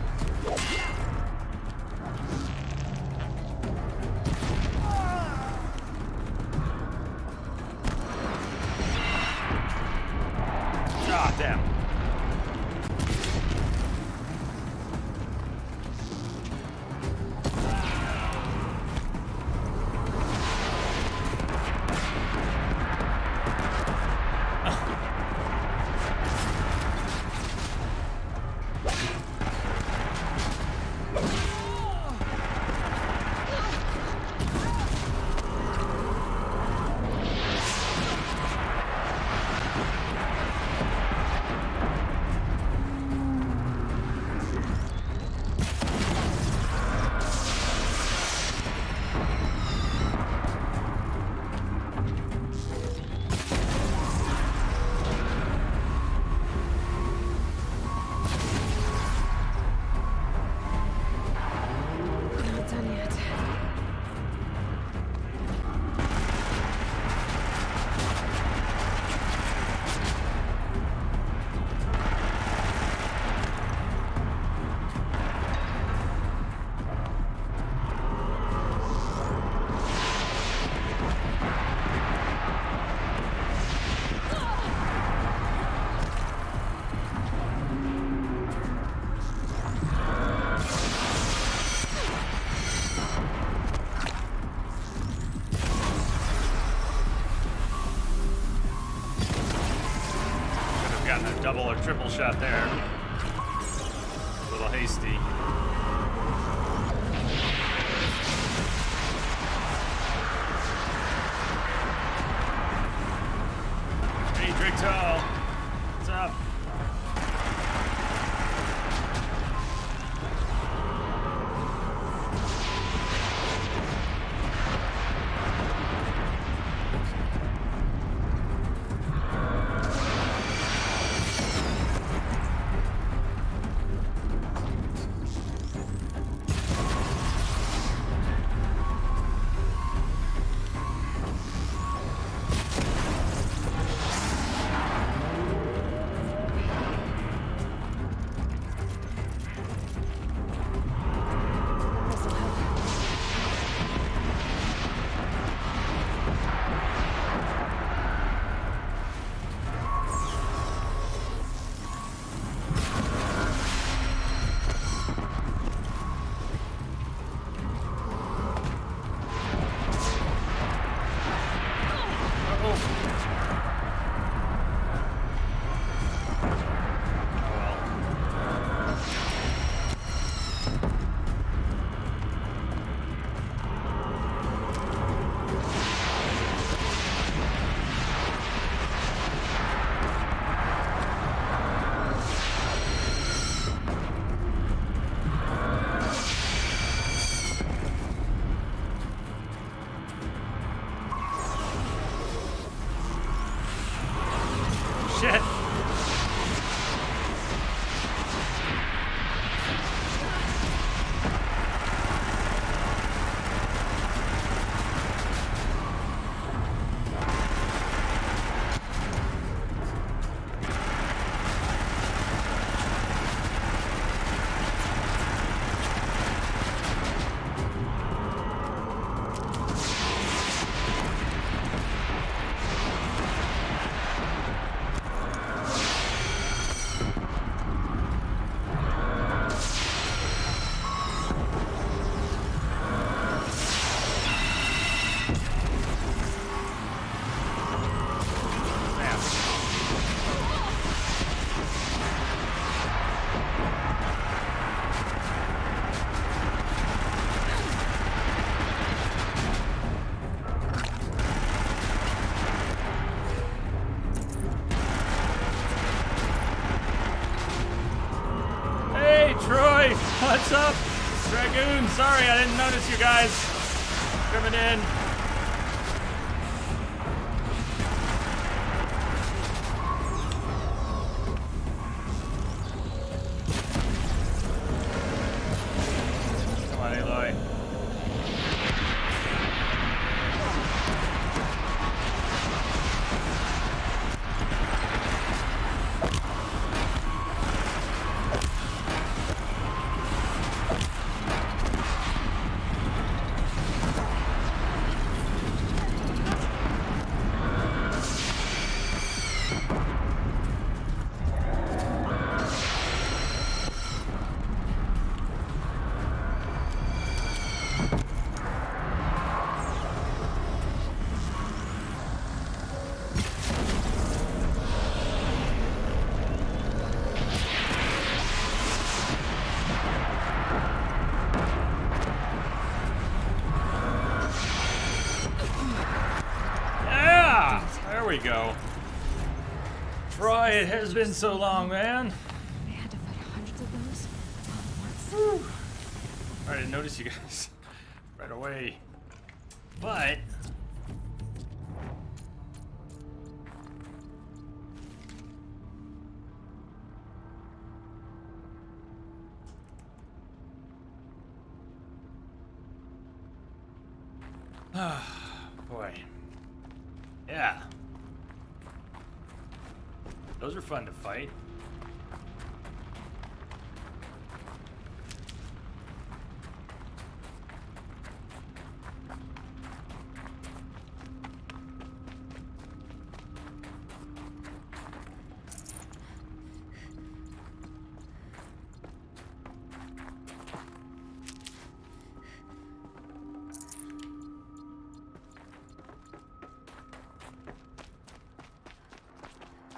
Ah, damn. got a double or triple shot there. A little hasty. Hey, Dricto. What's up?
This'll help.
Shit. Hey, Troy, what's up? Dragoon, sorry I didn't notice you guys coming in. Come on, Aloy. There we go. Troy, it has been so long, man.
They had to fight hundreds of those all at once.
I didn't notice you guys right away. But boy. Yeah. Those are fun to fight.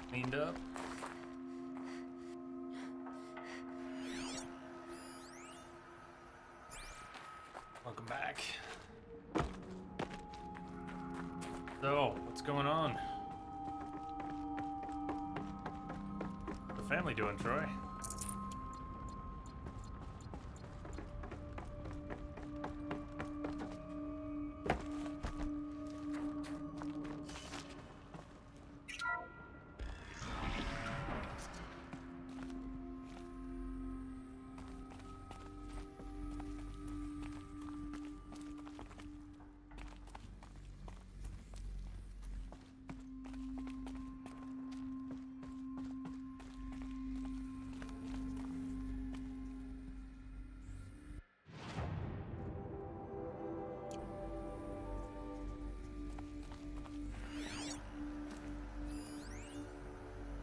Cleaned up. family doing, Troy?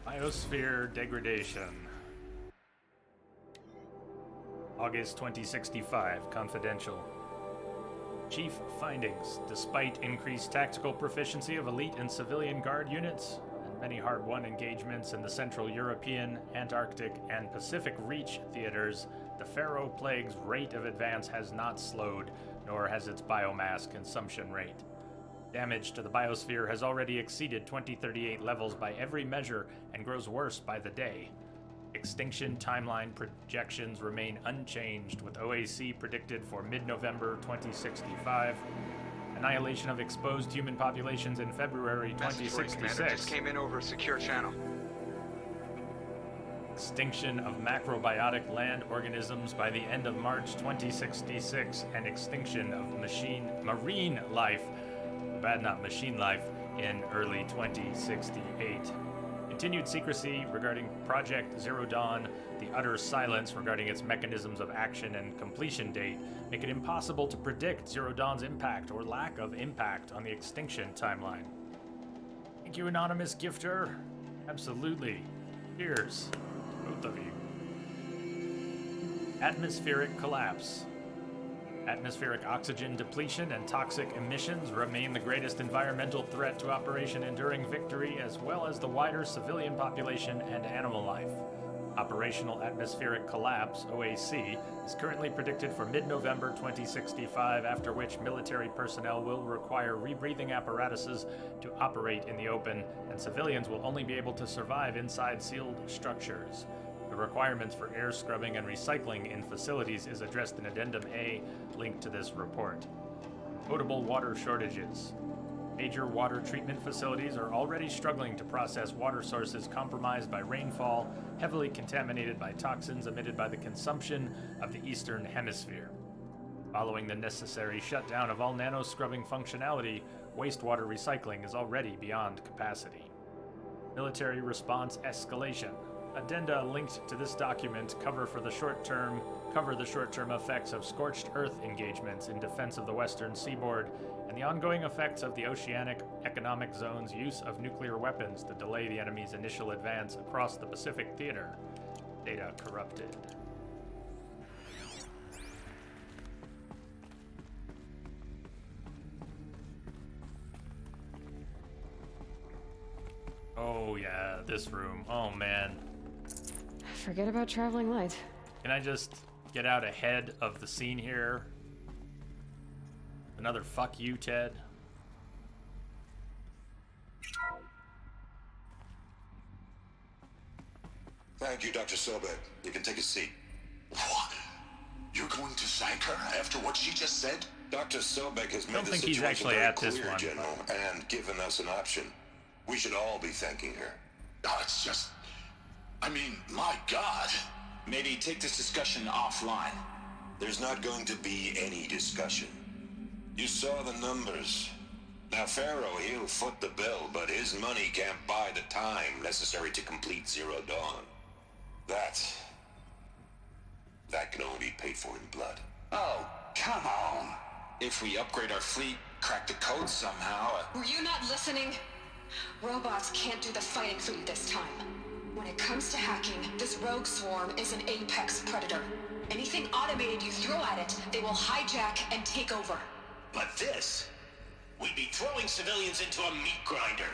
Biosphere degradation. August 2065, confidential. Chief findings. Despite increased tactical proficiency of elite and civilian guard units, and many hard-won engagements in the Central European, Antarctic, and Pacific Reach theaters, the Pharaoh Plague's rate of advance has not slowed, nor has its biomass consumption rate. Damage to the biosphere has already exceeded 2038 levels by every measure and grows worse by the day. Extinction timeline projections remain unchanged, with OAC predicted for mid-November 2065. Annihilation of exposed human populations in February 2066.
Just came in over a secure channel.
Extinction of macrobiotic land organisms by the end of March 2066, and extinction of marine life, machine life, in early 2068. Continued secrecy regarding Project Zero Dawn, the utter silence regarding its mechanisms of action and completion date, make it impossible to predict Zero Dawn's impact or lack of impact on the extinction timeline. Thank you, anonymous gifter. Absolutely. Cheers, both of you. Atmospheric collapse. Atmospheric oxygen depletion and toxic emissions remain the greatest environmental threat to Operation Enduring Victory, as well as the wider civilian population and animal life. Operational Atmospheric Collapse, OAC, is currently predicted for mid-November 2065, after which military personnel will require rebreathing apparatuses to operate in the open, and civilians will only be able to survive inside sealed structures. The requirements for air scrubbing and recycling in facilities is addressed in Addendum A, linked to this report. Potable water shortages. Major water treatment facilities are already struggling to process water sources compromised by rainfall, heavily contaminated by toxins emitted by the consumption of the Eastern Hemisphere. Following the necessary shutdown of all nano-scrubbing functionality, wastewater recycling is already beyond capacity. Military response escalation. Addenda linked to this document cover the short-term effects of scorched earth engagements in defense of the western seaboard and the ongoing effects of the Oceanic Economic Zone's use of nuclear weapons to delay the enemy's initial advance across the Pacific Theater. Data corrupted. Oh yeah, this room. Oh man.
Forget about traveling light.
Can I just get out ahead of the scene here? Another fuck you, Ted.
Thank you, Dr. Sobek. You can take a seat.
What? You're going to thank her after what she just said?
Dr. Sobek has made the
think he's
situation
actually
very
at this
clear,
one,
General, and given us an option. We should all be thanking her.
Oh, it's just... I mean, my God.
Maybe take this discussion offline.
There's not going to be any discussion. You saw the numbers. Now, Pharaoh, he'll foot the bill, but his money can't buy the time necessary to complete Zero Dawn. That can only be paid for in blood.
Oh, come on. If we upgrade our fleet, crack the code somehow...
Were you not listening? Robots can't do the fighting for you this time. When it comes to hacking, this rogue swarm is an apex predator. Anything automated you throw at it, they will hijack and take over.
But this? We'd be throwing civilians into a meat grinder.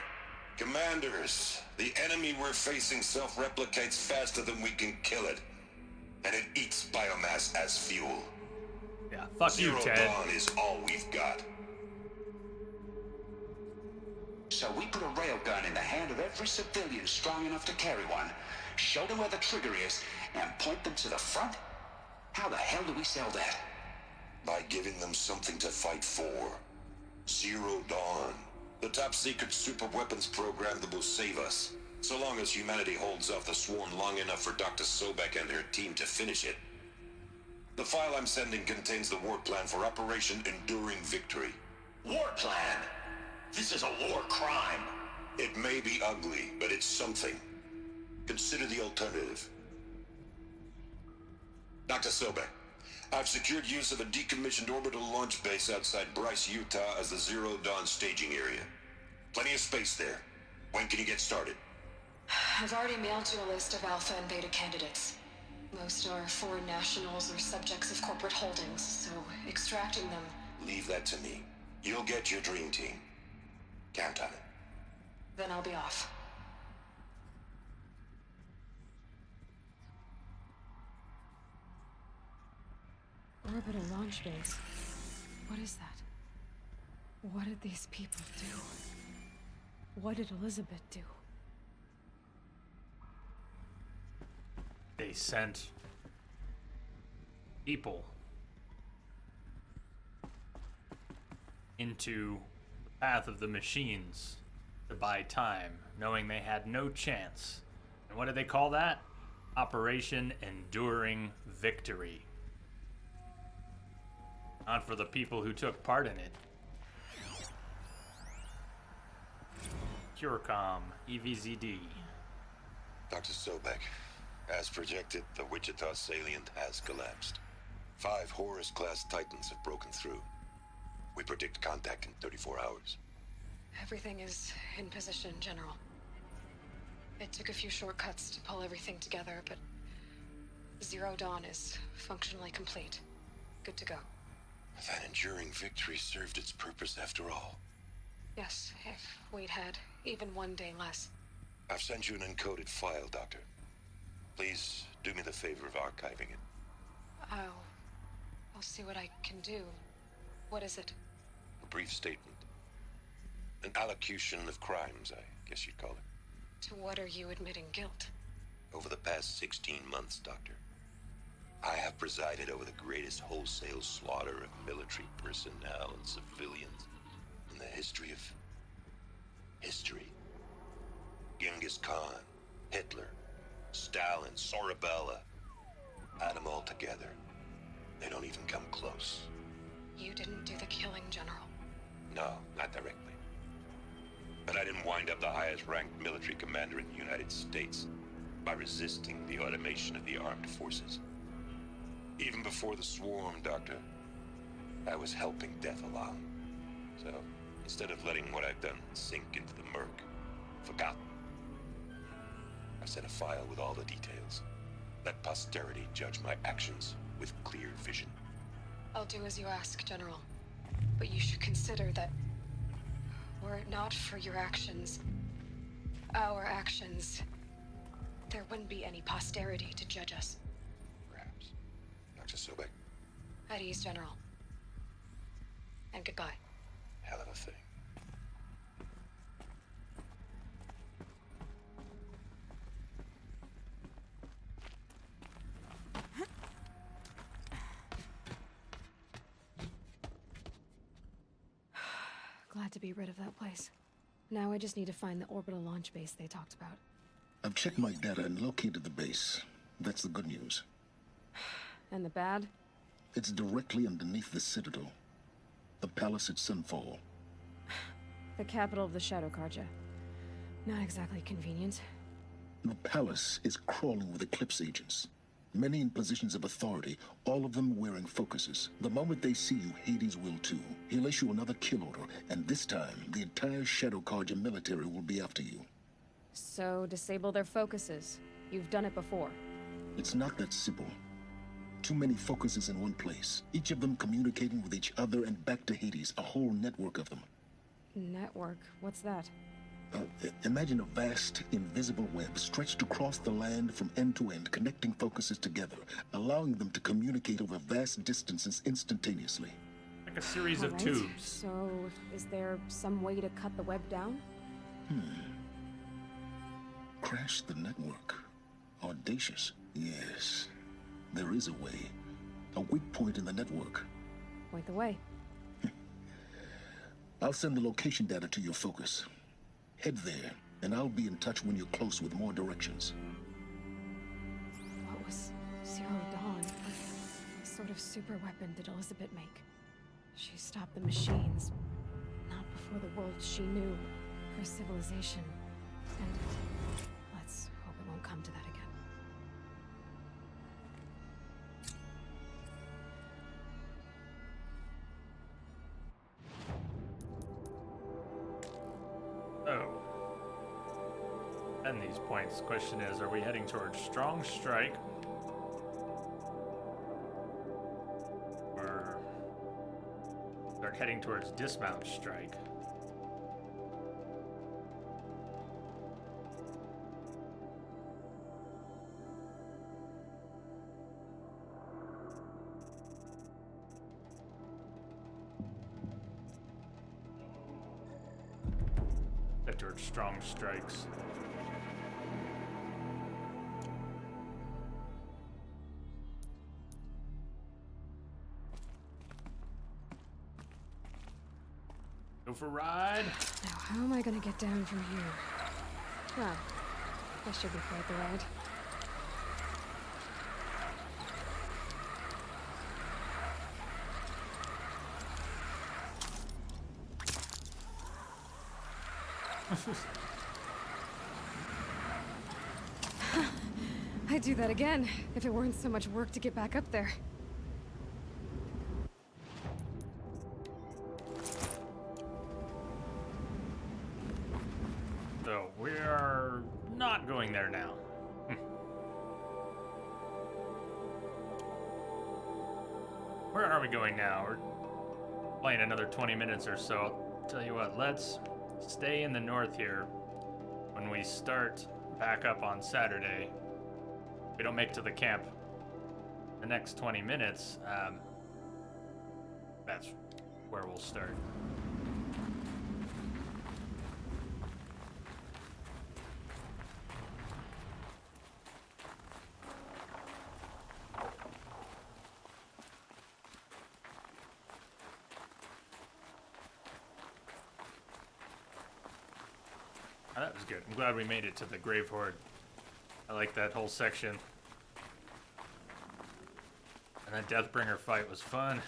Commanders, the enemy we're facing self-replicates faster than we can kill it. And it eats biomass as fuel.
Yeah, fuck you,
Zero
Ted.
Dawn is all we've got.
So we put a railgun in the hand of every civilian strong enough to carry one, show them where the trigger is, and point them to the front? How the hell do we sell that?
By giving them something to fight for. Zero Dawn. The top secret super weapons program that will save us. So long as humanity holds off the Swarm long enough for Dr. Sobek and her team to finish it. The file I'm sending contains the war plan for Operation Enduring Victory.
War plan? This is a war crime.
It may be ugly, but it's something. Consider the alternative. Dr. Sobek, I've secured use of a decommissioned orbital launch base outside Bryce, Utah as the Zero Dawn staging area. Plenty of space there. When can you get started?
I've already mailed you a list of Alpha and Beta candidates. Most are foreign nationals or subjects of corporate holdings, so extracting them...
Leave that to me. You'll get your dream team. Count on it.
Then I'll be off. Orbital launch base. What is that? What did these people do? What did Elizabeth do?
They sent people into the path of the machines to buy time, knowing they had no chance. And what did they call that? Operation Enduring Victory. Not for the people who took part in it. Curecom, EVZD.
Dr. Sobek, as projected, the Wichita salient has collapsed. 5 Horus-class Titans have broken through. We predict contact in 34 hours.
Everything is in position, General. It took a few shortcuts to pull everything together, but Zero Dawn is functionally complete. Good to go.
That enduring victory served its purpose after all.
Yes, if we'd had even one day less.
I've sent you an encoded file, Doctor. Please do me the favor of archiving it.
I'll see what I can do. What is it?
A brief statement. An allocution of crimes, I guess you'd call it.
To what are you admitting guilt?
Over the past 16 months, Doctor, I have presided over the greatest wholesale slaughter of military personnel and civilians in the history of history. Genghis Khan, Hitler, Stalin, Sorabella, add them all together. They don't even come close.
You didn't do the killing, General.
No, not directly. But I didn't wind up the highest ranked military commander in the United States by resisting the automation of the armed forces. Even before the swarm, Doctor, I was helping death along. So, instead of letting what I've done sink into the murk, forgotten, I sent a file with all the details. Let posterity judge my actions with clear vision.
I'll do as you ask, General. But you should consider that were it not for your actions, our actions, there wouldn't be any posterity to judge us.
Perhaps. Dr. Sobek.
At ease, General. And goodbye.
Hell of a thing.
Glad to be rid of that place. Now I just need to find the orbital launch base they talked about.
I've checked my data and located the base. That's the good news.
And the bad?
It's directly underneath the Citadel. The palace at Sunfall.
The capital of the Shadow Carja. Not exactly convenient.
The palace is crawling with Eclipse agents. Many in positions of authority, all of them wearing focuses. The moment they see you, Hades will too. He'll issue another kill order, and this time, the entire Shadow Carja military will be after you.
So, disable their focuses. You've done it before.
It's not that simple. Too many focuses in one place, each of them communicating with each other and back to Hades, a whole network of them.
Network? What's that?
Imagine a vast, invisible web stretched across the land from end to end, connecting focuses together, allowing them to communicate over vast distances instantaneously.
Like a series of
Right.
tubes.
So, is there some way to cut the web down?
Crash the network. Audacious. Yes. There is a way. A weak point in the network.
Point the way.
I'll send the location data to your focus. Head there, and I'll be in touch when you're close with more directions.
What was Zero Dawn? What sort of super weapon did Elizabeth make? She stopped the machines. Not before the world she knew. Her civilization. And let's hope it won't come to that again.
Oh. And these points. Question is, are we heading towards Strong Strike? Or are heading towards Dismount Strike? Head towards Strong Strikes. Go for a ride.
Now, how am I gonna get down from here? Well, that should be quite the ride. I'd do that again, if it weren't so much work to get back up there.
So we are not going there now. Where are we going now? We're playing another 20 minutes or so. I'll tell you what, let's stay in the north here. When we start back up on Saturday, we don't make it to the camp the next 20 minutes. That's where we'll start. Oh, that was good. I'm glad we made it to the Grave Horde. I like that whole section. And that Deathbringer fight was fun.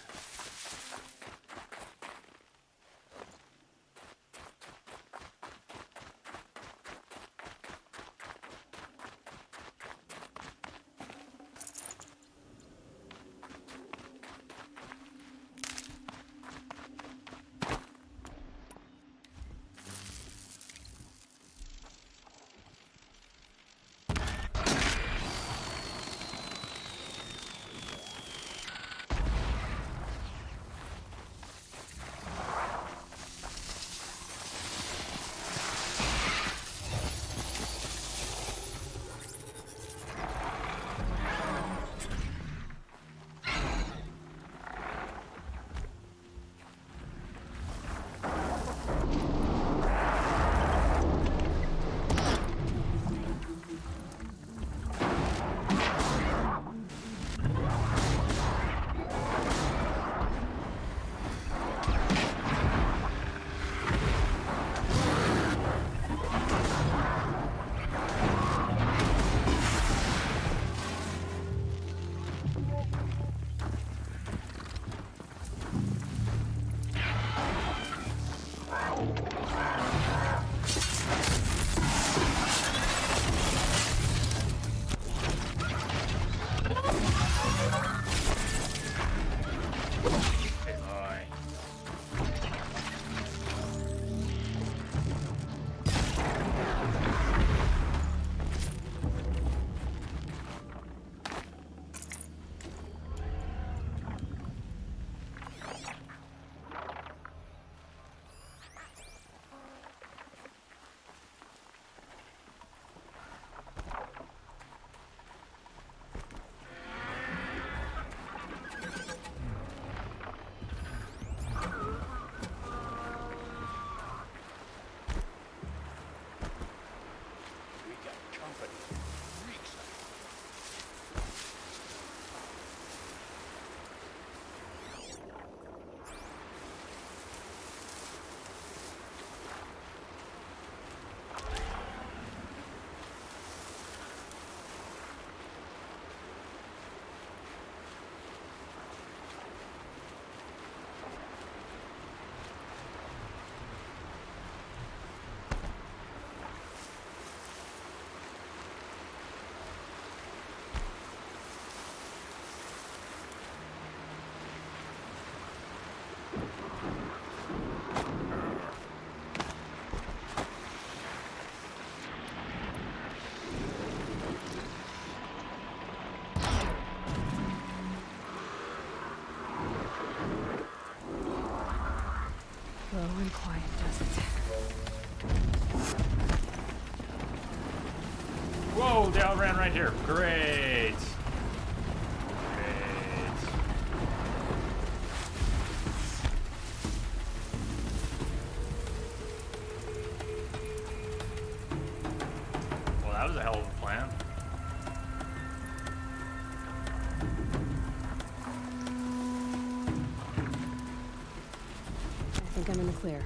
Oh, they all ran right here. Great. Well, that was a hell of a plan.
I think I'm in the clear.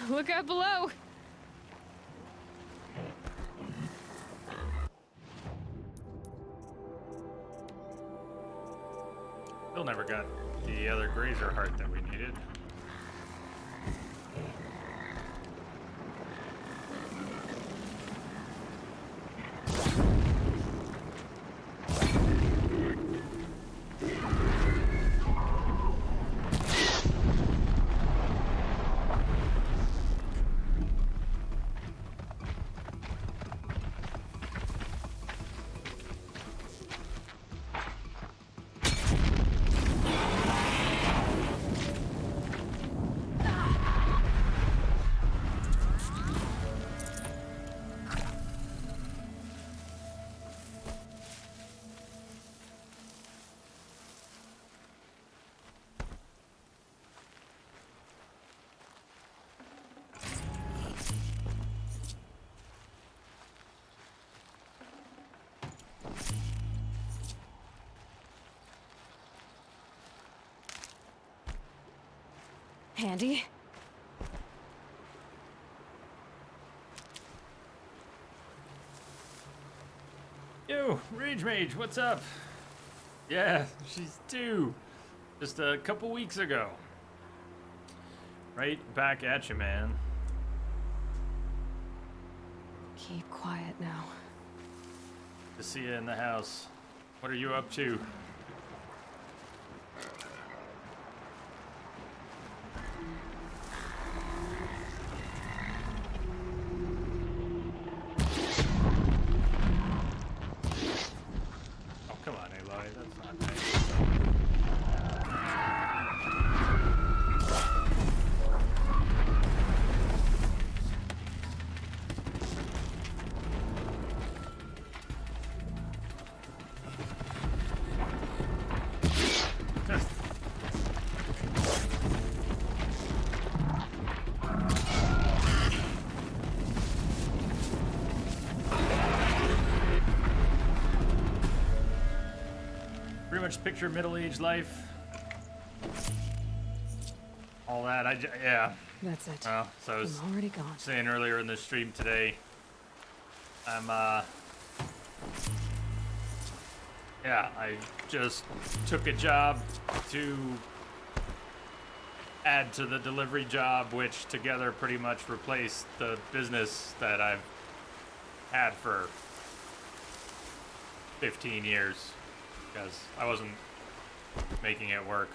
Look out below!
Still never got the other grazer heart that we needed.
Handy?
Yo, Rage Mage, what's up? Yeah, she's due. Just a couple weeks ago. Right back at you, man.
Keep quiet now.
To see you in the house. What are you up to? Oh, come on, Aloy. That's not nice. Pretty much picture middle-aged life. All that, yeah.
That's it.
Well, so I was
I'm already gone.
saying earlier in the stream today, yeah, I just took a job to add to the delivery job, which together pretty much replaced the business that I've had for 15 years, because I wasn't making it work.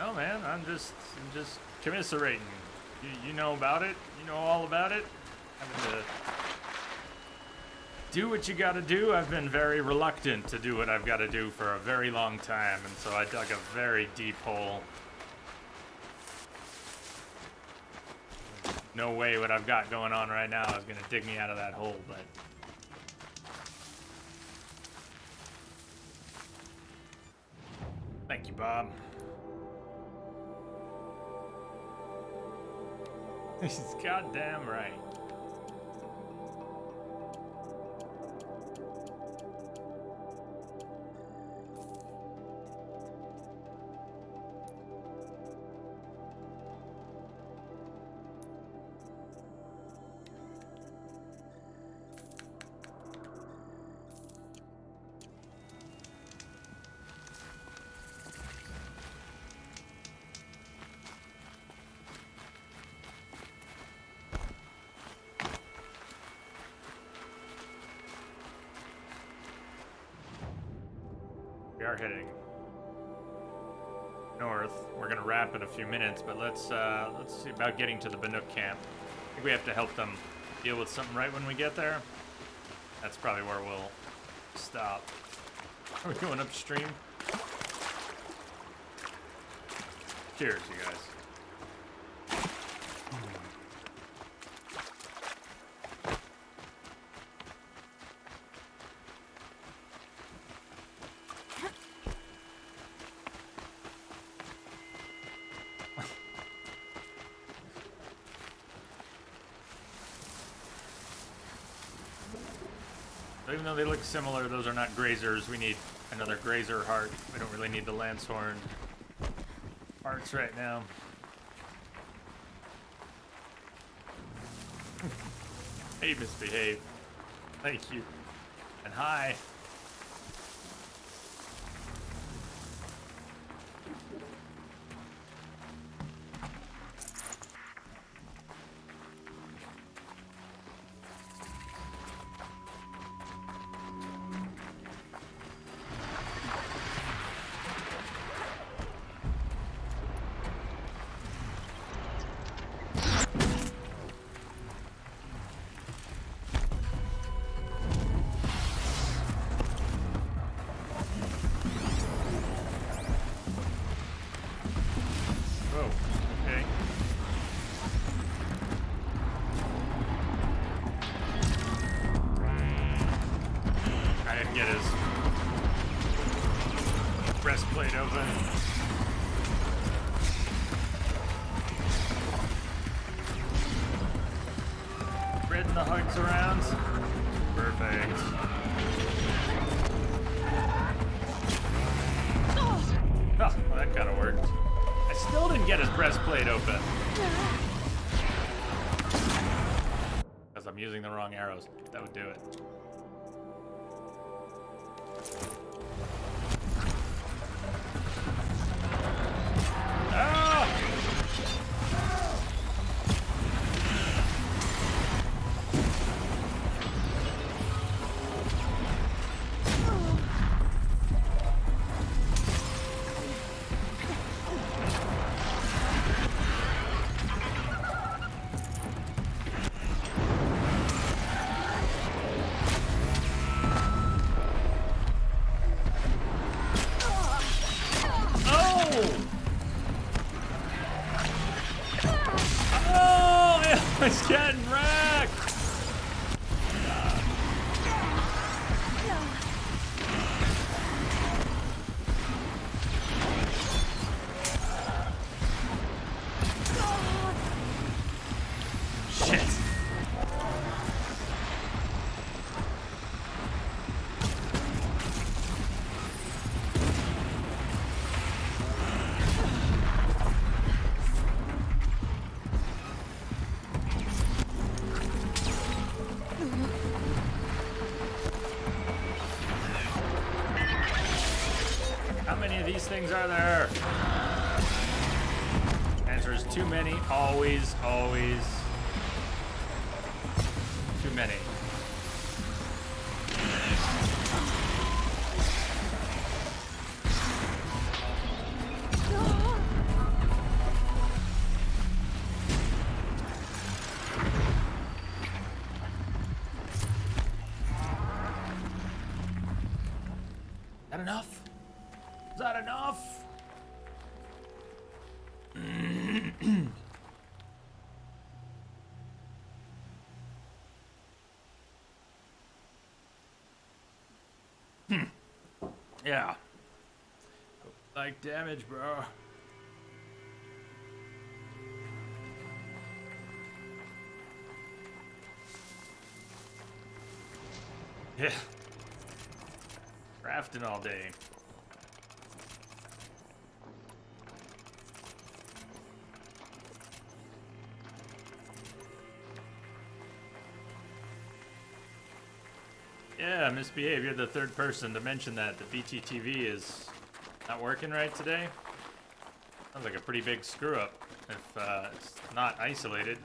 Oh man, I'm just commiserating. You know about it. You know all about it. Having to do what you got to do. I've been very reluctant to do what I've got to do for a very long time, and so I dug a very deep hole. No way what I've got going on right now is gonna dig me out of that hole, but. Thank you, Bob. He's goddamn right. are heading north. We're gonna wrap in a few minutes, but let's see about getting to the Banuk camp. I think we have to help them deal with something right when we get there. That's probably where we'll stop. Are we going upstream? Cheers, you guys. Even though they look similar, those are not grazers. We need another grazer heart. We don't really need the Lancehorn hearts right now. Hey, misbehave. Thank you. And hi. Breastplate open. Spreading the hearts around. Perfect. Oh, well, that kind of worked. I still didn't get his breastplate open. Because I'm using the wrong arrows. That would do it. It's getting wrecked! Shit! How many of these things are there? Answer is too many. Always, always. Too many. Is that enough? Is that enough? Yeah. Like damage, bro. Yeah. Crafting all day. Yeah, misbehave. You're the third person to mention that the BTTV is not working right today. Sounds like a pretty big screw up if it's not isolated.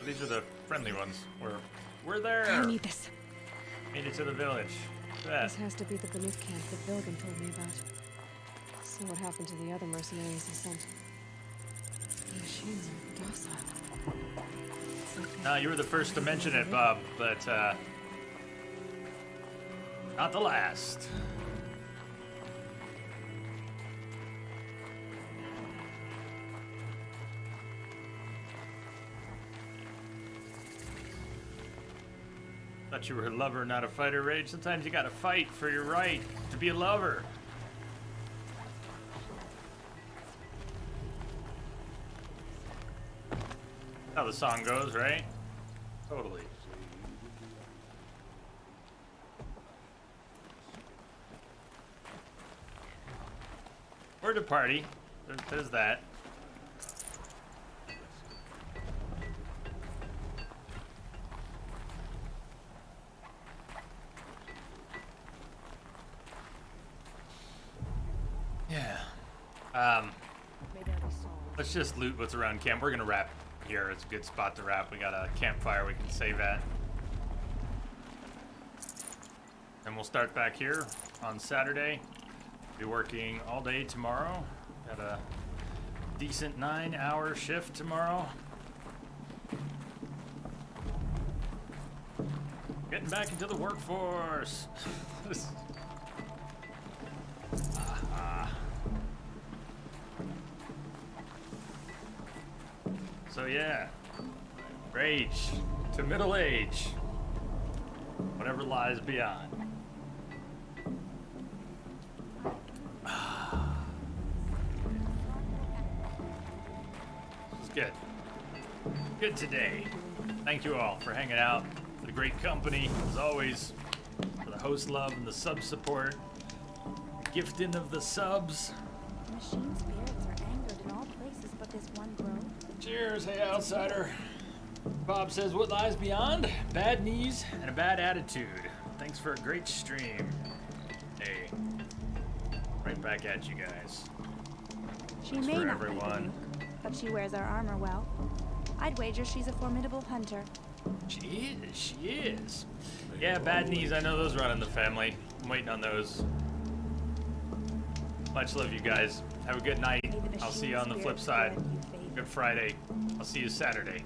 these are the friendly ones. We're there.
I need this.
Made it to the village. Look at
This
that.
has to be the Banuk camp that Bilgan told me about. See what happened to the other mercenaries he sent. The machines are docile. It's like
No, you were the first to mention it, Bob, but not the last. Thought you were a lover, not a fighter, Rage. Sometimes you gotta fight for your right to be a lover. How the song goes, right? Totally. We're to party. There's that. Yeah. Let's just loot what's around camp. We're gonna wrap here. It's a good spot to wrap. We got a campfire we can save at. And we'll start back here on Saturday. Be working all day tomorrow. Got a decent 9-hour shift tomorrow. Getting back into the workforce. So yeah, rage to middle age, whatever lies beyond. This is good. Good today. Thank you all for hanging out, for the great company, as always, for the host love and the sub support, gifting of the subs.
Machine spirits are angered in all places but this one grove.
Cheers, hey outsider. Bob says, what lies beyond? Bad knees and a bad attitude. Thanks for a great stream. Hey, right back at you guys.
She
Thanks
may
for
not
everyone.
be Banuk, but she wears our armor well. I'd wager she's a formidable hunter.
She is. Yeah, bad knees, I know those run in the family. I'm waiting on those. Much love, you guys. Have a good night. I'll see you on the flip side. Good Friday. I'll see you Saturday.